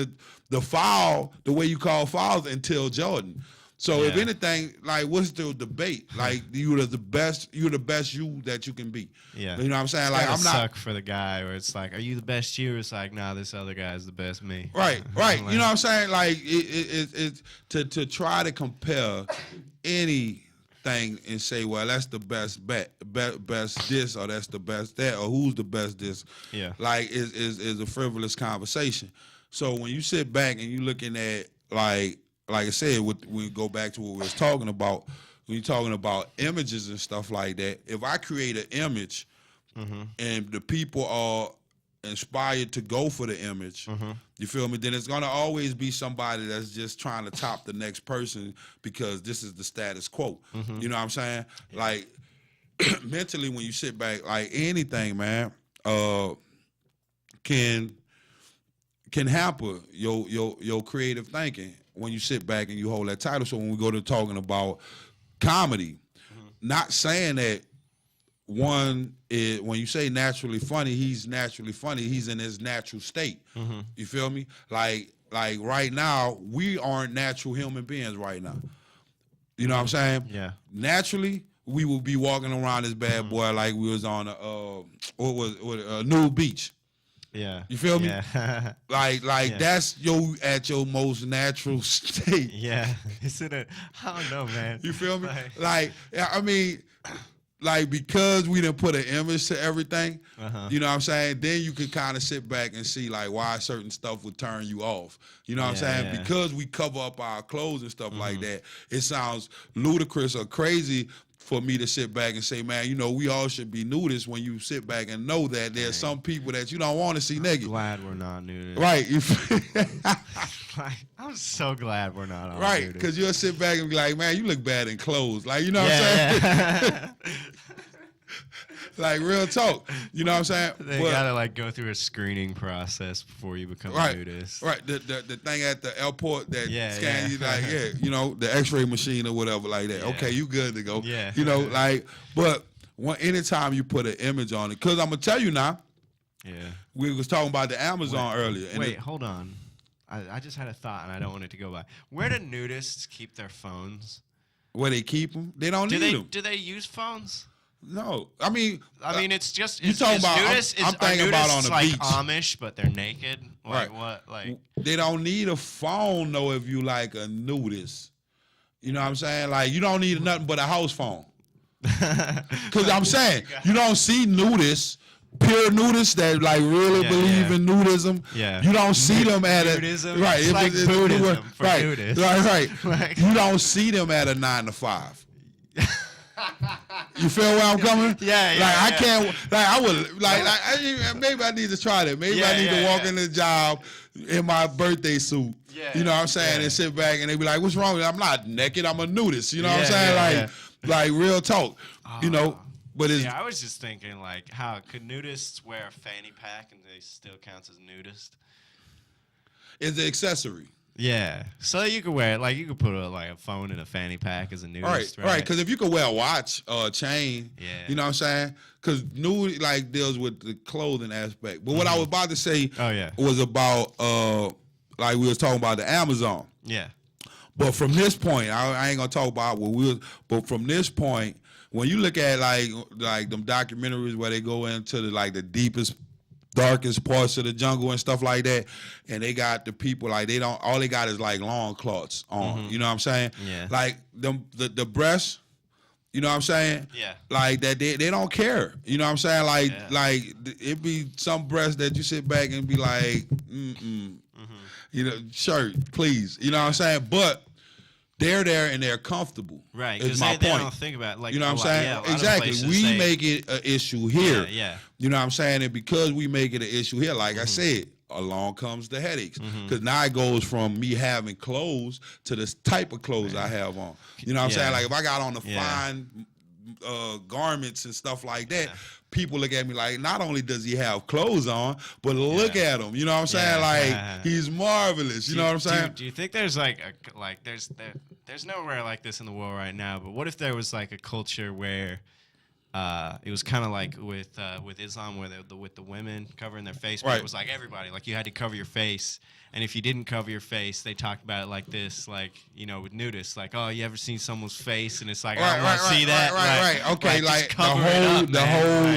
the foul the way you call fouls until Jordan. So if anything, like, what's the debate? Like, you're the best you that you can be. Yeah. You know what I'm saying? Like, I'm not suck for the guy where it's like, are you the best you? It's like, nah, this other guy's the best me. Right. Like, You know what I'm saying? Like, it's to try to compare anything and say, well, that's the best best this, or that's the best that, or who's the best this. Yeah. Like, is a frivolous conversation. So when you sit back and you looking at like I said, we go back to what we was talking about. When you're talking about images and stuff like that, if I create an image and the people are inspired to go for the image, you feel me? Then it's gonna always be somebody that's just trying to top the next person because this is the status quo. You know what I'm saying? Like mentally, when you sit back, like anything, man, can hamper your creative thinking when you sit back and you hold that title. So when we go to talking about comedy, not saying that one is, when you say naturally funny, he's naturally funny. He's in his natural state. You feel me? Like right now, we aren't natural human beings right now. You know what I'm saying? Yeah. Naturally, we will be walking around this bad boy like we was on a nude beach. Yeah. You feel me? Yeah. Like that's at your most natural state. Yeah. Isn't it? I don't know, man. You feel me? Like I mean, like because we didn't put an image to everything, you know what I'm saying? Then you can kind of sit back and see like why certain stuff would turn you off. You know what I'm saying? Yeah. Because we cover up our clothes and stuff like that, it sounds ludicrous or crazy for me to sit back and say, man, you know, we all should be nudists when you sit back and know that there's some people that you don't want to see naked. Glad we're not nudists. Right. I'm so glad we're not all Right, nudists. because you'll sit back and be like, man, you look bad in clothes. Like, you know what I'm saying? Like, real talk. You know what I'm saying? They gotta like go through a screening process before you become a nudist. Right. The thing at the airport that scan you, yeah. like, you know, the X-ray machine or whatever like that. Yeah. Okay, you good to go. Yeah. You know, like, but anytime you put an image on it, because I'm gonna tell you now. Yeah. We was talking about the Amazon earlier. And Wait, hold on. I just had a thought and I don't want it to go by. Where do nudists keep their phones? Where they keep them? They don't need them. Do they use phones? No, I mean, it's just you talking about. nudists, I'm thinking about on the like beach. Amish, but they're naked. Like Right. what? Like They don't need a phone though if you like a nudist. You know what I'm saying? Like you don't need nothing but a house phone. Because I'm saying you don't see nudists, pure nudists that like really believe in nudism. Yeah. You don't see them at Nudism? a right. It's like Buddhism for right, nudists. right. Like- You don't see them at a 9 to 5. You feel where I'm coming? Yeah, Like I yeah. can't. Like I would. Maybe I need to try that. Maybe I need to walk in the job in my birthday suit. Yeah, You know what I'm saying? yeah. And sit back and they be like, "What's wrong with you?" I'm not naked. I'm a nudist. You know what I'm Yeah, saying? Like real talk. You know. But it's I was just thinking, like, how could nudists wear a fanny pack and they still counts as nudist? it's an accessory. Yeah, so you could wear it, like you could put a phone in a fanny pack as a nudist, Right. Because if you could wear a watch or a chain, Yeah. you know what I'm saying? Because nude like deals with the clothing aspect. But what I was about to say was about like we was talking about the Amazon. Yeah. But from this point, I ain't gonna talk about what we was. But from this point, when you look at like them documentaries where they go into the deepest, darkest parts of the jungle and stuff like that, and they got the people like all they got is like long cloths on. You know what I'm saying? Yeah. Like the breasts. You know what I'm saying? Yeah. Like that they don't care. You know what I'm saying? Like it be some breasts that you sit back and be like, you know, shirt, please. You know what I'm saying? But they're there and they're comfortable. Right, is because my they point. don't think about it. Like, You know what I'm saying? Yeah, a lot of exactly. places We make it an issue here. Yeah. You know what I'm saying? And because we make it an issue here, like I said, along comes the headaches. Because now it goes from me having clothes to this type of clothes I have on. You know what I'm saying? Like if I got on the fine garments and stuff like that, people look at me like, not only does he have clothes on, but look at him. You know what I'm saying? Like he's marvelous. You know what I'm saying? Do you think there's there's nowhere like this in the world right now? But what if there was like a culture where it was kind of like with Islam, where with the women covering their face, but it was like everybody, like you had to cover your face, and if you didn't cover your face, they talked about it like this, like you know, with nudists, like, oh, you ever seen someone's face, and it's like, I don't want to see that. Right. Okay, like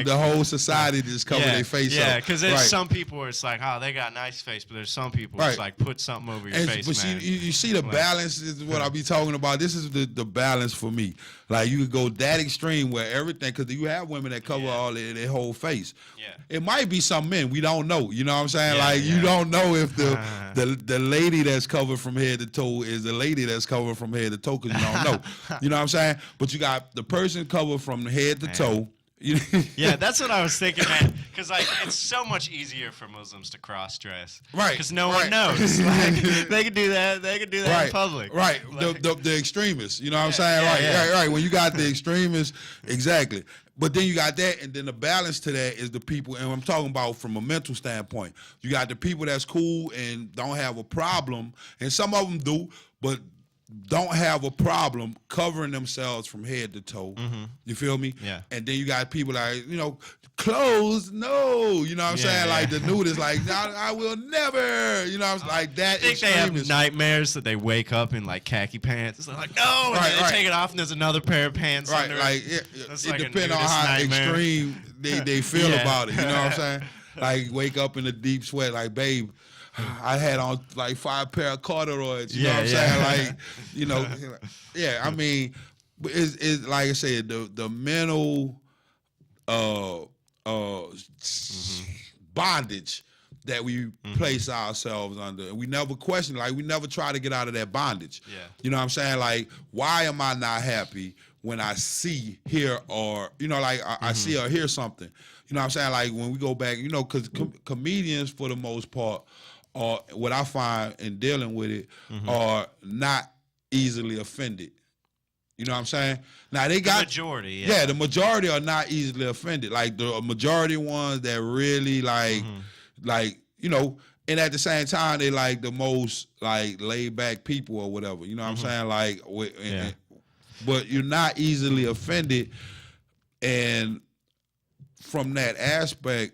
the whole society just cover their face. Yeah, because there's some people where it's like, oh, they got a nice face, but there's some people where it's like, put something over your face, but man. you see the balance is what I be talking about. This is the balance for me. Like you could go that extreme where everything, because you have women that cover all their whole face. Yeah, it might be some men, we don't know. You know what I'm saying? You don't know if the lady that's covered from head to toe is the lady that's covered from head to toe, because you don't know. You know what I'm saying? But you got the person covered from head to toe. Yeah, that's what I was thinking, man. Because like it's so much easier for Muslims to cross dress, right? Because no one knows. Like, they could do that. They could do that in public, right? Like, the extremists. You know what I'm saying? Right. When you got the extremists, exactly. But then you got that, and then the balance to that is the people, and I'm talking about from a mental standpoint. You got the people that's cool and don't have a problem, and some of them do, but don't have a problem covering themselves from head to toe. You feel me? Yeah. And then you got people like, you know, clothes, no. You know what I'm saying? Like the nudists, like, I will never. You know what I'm saying? Like that. I think they have nightmares that they wake up in like khaki pants. It's like, no, and then they take it off and there's another pair of pants under. Like it depends on how extreme they feel about it. You know what I'm saying? Like wake up in a deep sweat, like, babe, I had on like 5 pair of corduroys. You know what I'm saying? Like, you know, I mean, it's like I said, the mental bondage that we place ourselves under. We never question, like we never try to get out of that bondage. Yeah. You know what I'm saying? Like, why am I not happy when I see, hear, or, you know, like I see or hear something? You know what I'm saying? Like when we go back, you know, because comedians for the most part, or what I find in dealing with it, are not easily offended. You know what I'm saying? Now they got the majority. Yeah, the majority are not easily offended. Like the majority ones that really like you know, and at the same time they like the most like laid back people or whatever. You know what I'm saying? Like, but you're not easily offended, and from that aspect,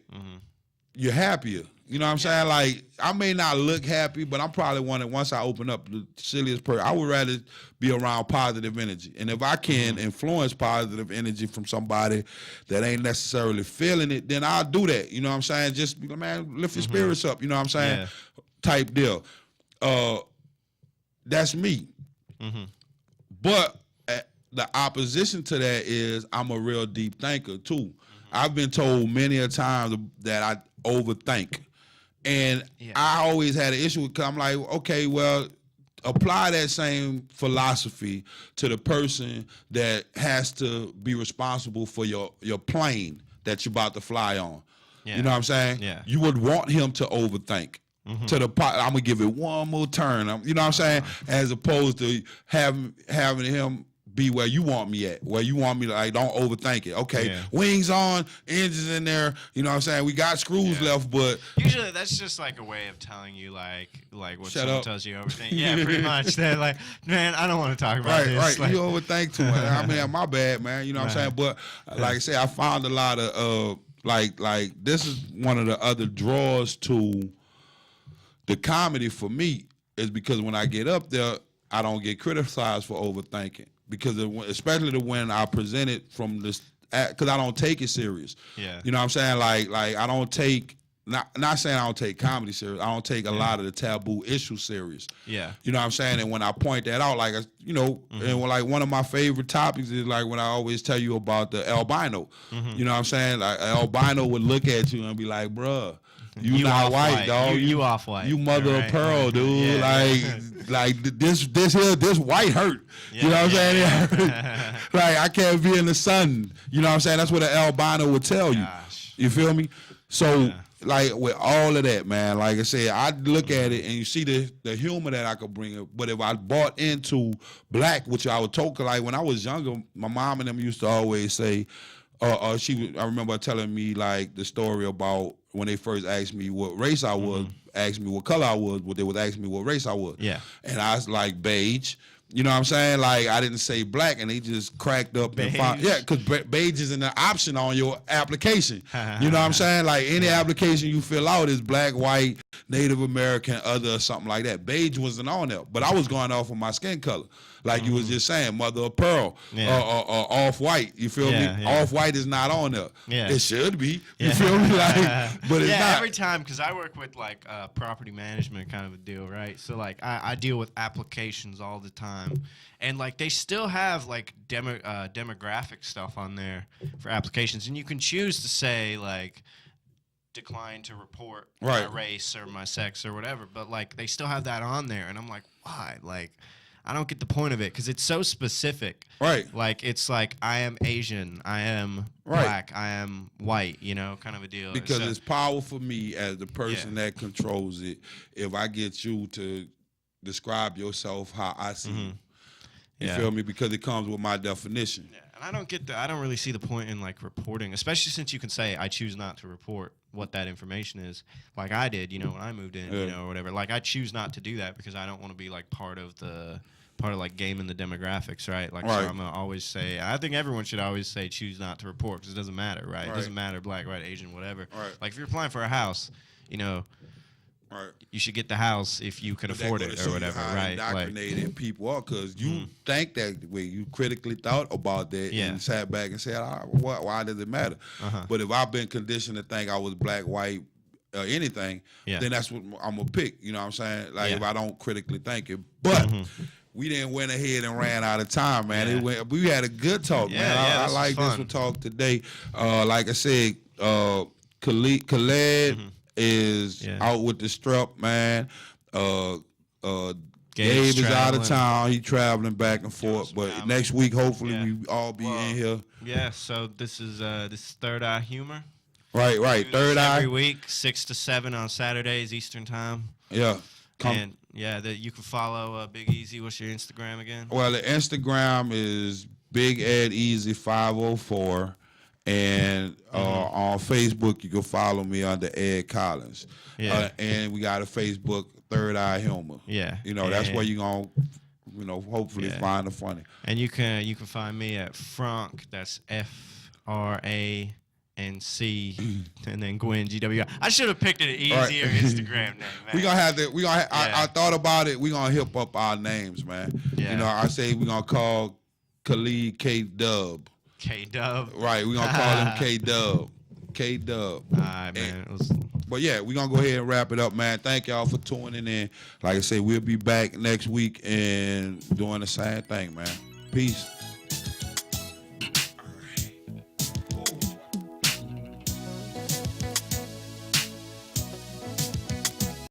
you're happier. You know what I'm saying? Like, I may not look happy, but I'm probably one that once I open up, the silliest person. I would rather be around positive energy. And if I can influence positive energy from somebody that ain't necessarily feeling it, then I'll do that. You know what I'm saying? Just, man, lift your spirits up. You know what I'm saying? Yeah. Type deal. That's me. But the opposition to that is I'm a real deep thinker too. I've been told many a time that I overthink. And I always had an issue with, 'cause I'm like, okay, well, apply that same philosophy to the person that has to be responsible for your plane that you're about to fly on. Yeah. You know what I'm saying? Yeah. You would want him to overthink. To the pot, I'm gonna give it one more turn. You know what I'm saying? As opposed to having him be where you want me at, where you want me to, like, don't overthink it. Okay, wings on, engines in there. You know what I'm saying? We got screws left, but usually that's just like a way of telling you, like what someone tells you overthink. Yeah, pretty much. They're like, man, I don't want to talk about this. Right, like, you overthink too much. I mean, my bad, man. You know what I'm saying? But like I say, I found a lot of like this is one of the other draws to the comedy for me, is because when I get up there, I don't get criticized for overthinking, because especially when I present it from this, because I don't take it serious. Yeah, you know what I'm saying? Like I don't take, not saying I don't take comedy serious. I don't take a lot of the taboo issues serious. Yeah, you know what I'm saying? And when I point that out, like, you know, and like one of my favorite topics is like when I always tell you about the albino. You know what I'm saying? Like, an albino would look at you and be like, bruh, you not white, dog. You off white. You mother of pearl, dude. Yeah. Like this white hurt. You know what I'm saying? It hurt. Like, I can't be in the sun. You know what I'm saying? That's what an albino would tell you. Gosh. You feel me? So like, with all of that, man, like I said, I look at it and you see the humor that I could bring up. But if I bought into black, which I would talk, like when I was younger, my mom and them used to always say, I remember telling me like the story about when they first asked me what race I was, asked me what color I was, but they would ask me what race I was. Yeah. And I was like, beige. You know what I'm saying? Like, I didn't say black, and they just cracked up. Beige. Because beige isn't an option on your application. You know what I'm saying? Like, any application you fill out is black, white, Native American, other, something like that. Beige wasn't on there, but I was going off of my skin color. Like you was just saying, mother of pearl, off-white. You feel me? Yeah. Off-white is not on there. Yeah. It should be. You feel me? Like, but it's not. Every time, because I work with like property management kind of a deal, right? So like I deal with applications all the time, and like they still have like demographic stuff on there for applications, and you can choose to say like, decline to report my race or my sex or whatever, but like they still have that on there, and I'm like, why? Like, I don't get the point of it, because it's so specific. Right. Like, it's like, I am Asian, I am black, I am white, you know, kind of a deal. Because it's power for me as the person that controls it if I get you to describe yourself how I see you. You feel me? Because it comes with my definition. Yeah. And I don't really see the point in like reporting, especially since you can say, I choose not to report what that information is, like I did, you know, when I moved in, you know, or whatever. Like, I choose not to do that because I don't want to be like part of like gaming the demographics, right? Like, so I'm gonna always say, I think everyone should always say, choose not to report, because it doesn't matter, right? It doesn't matter, black, white, Asian, whatever. Like, if you're applying for a house, you know, you should get the house if you can afford it or whatever, right? Indoctrinating people are, because you think that way. You critically thought about that and sat back and said, why does it matter? But if I've been conditioned to think I was black, white, anything, then that's what I'm going to pick. You know what I'm saying? Like, if I don't critically think it. But we didn't went ahead and ran out of time, man. We had a good talk, man. I like this one talk today. Like I said, Khaled is out with the strep, man. Gabe is out of town. He traveling back and forth. But next week, hopefully, we all be in here. Yeah. So this is Third Eye Humor. Right. Third Eye every week, 6 to 7 on Saturdays Eastern time. Yeah. And you can follow Big Easy. What's your Instagram again? Well, the Instagram is Big Ed Easy 504. And on Facebook, you can follow me under Ed Collins. And we got a Facebook, Third Eye Humor. Yeah. You know, that's where you're going to, you know, hopefully find the funny. And you can find me at Frank, that's FRANK, and C, and then Gwen GWI. I should have picked an easier Right. Instagram name, man. We gonna have to. Yeah. I thought about it. We gonna hip up our names, man. Yeah. You know, I say we gonna call Khalid K Dub. K Dub. Right. We gonna call him K Dub. K Dub. All right, man. It was. But yeah, we're gonna go ahead and wrap it up, man. Thank y'all for tuning in. Like I said, we'll be back next week and doing the same thing, man. Peace.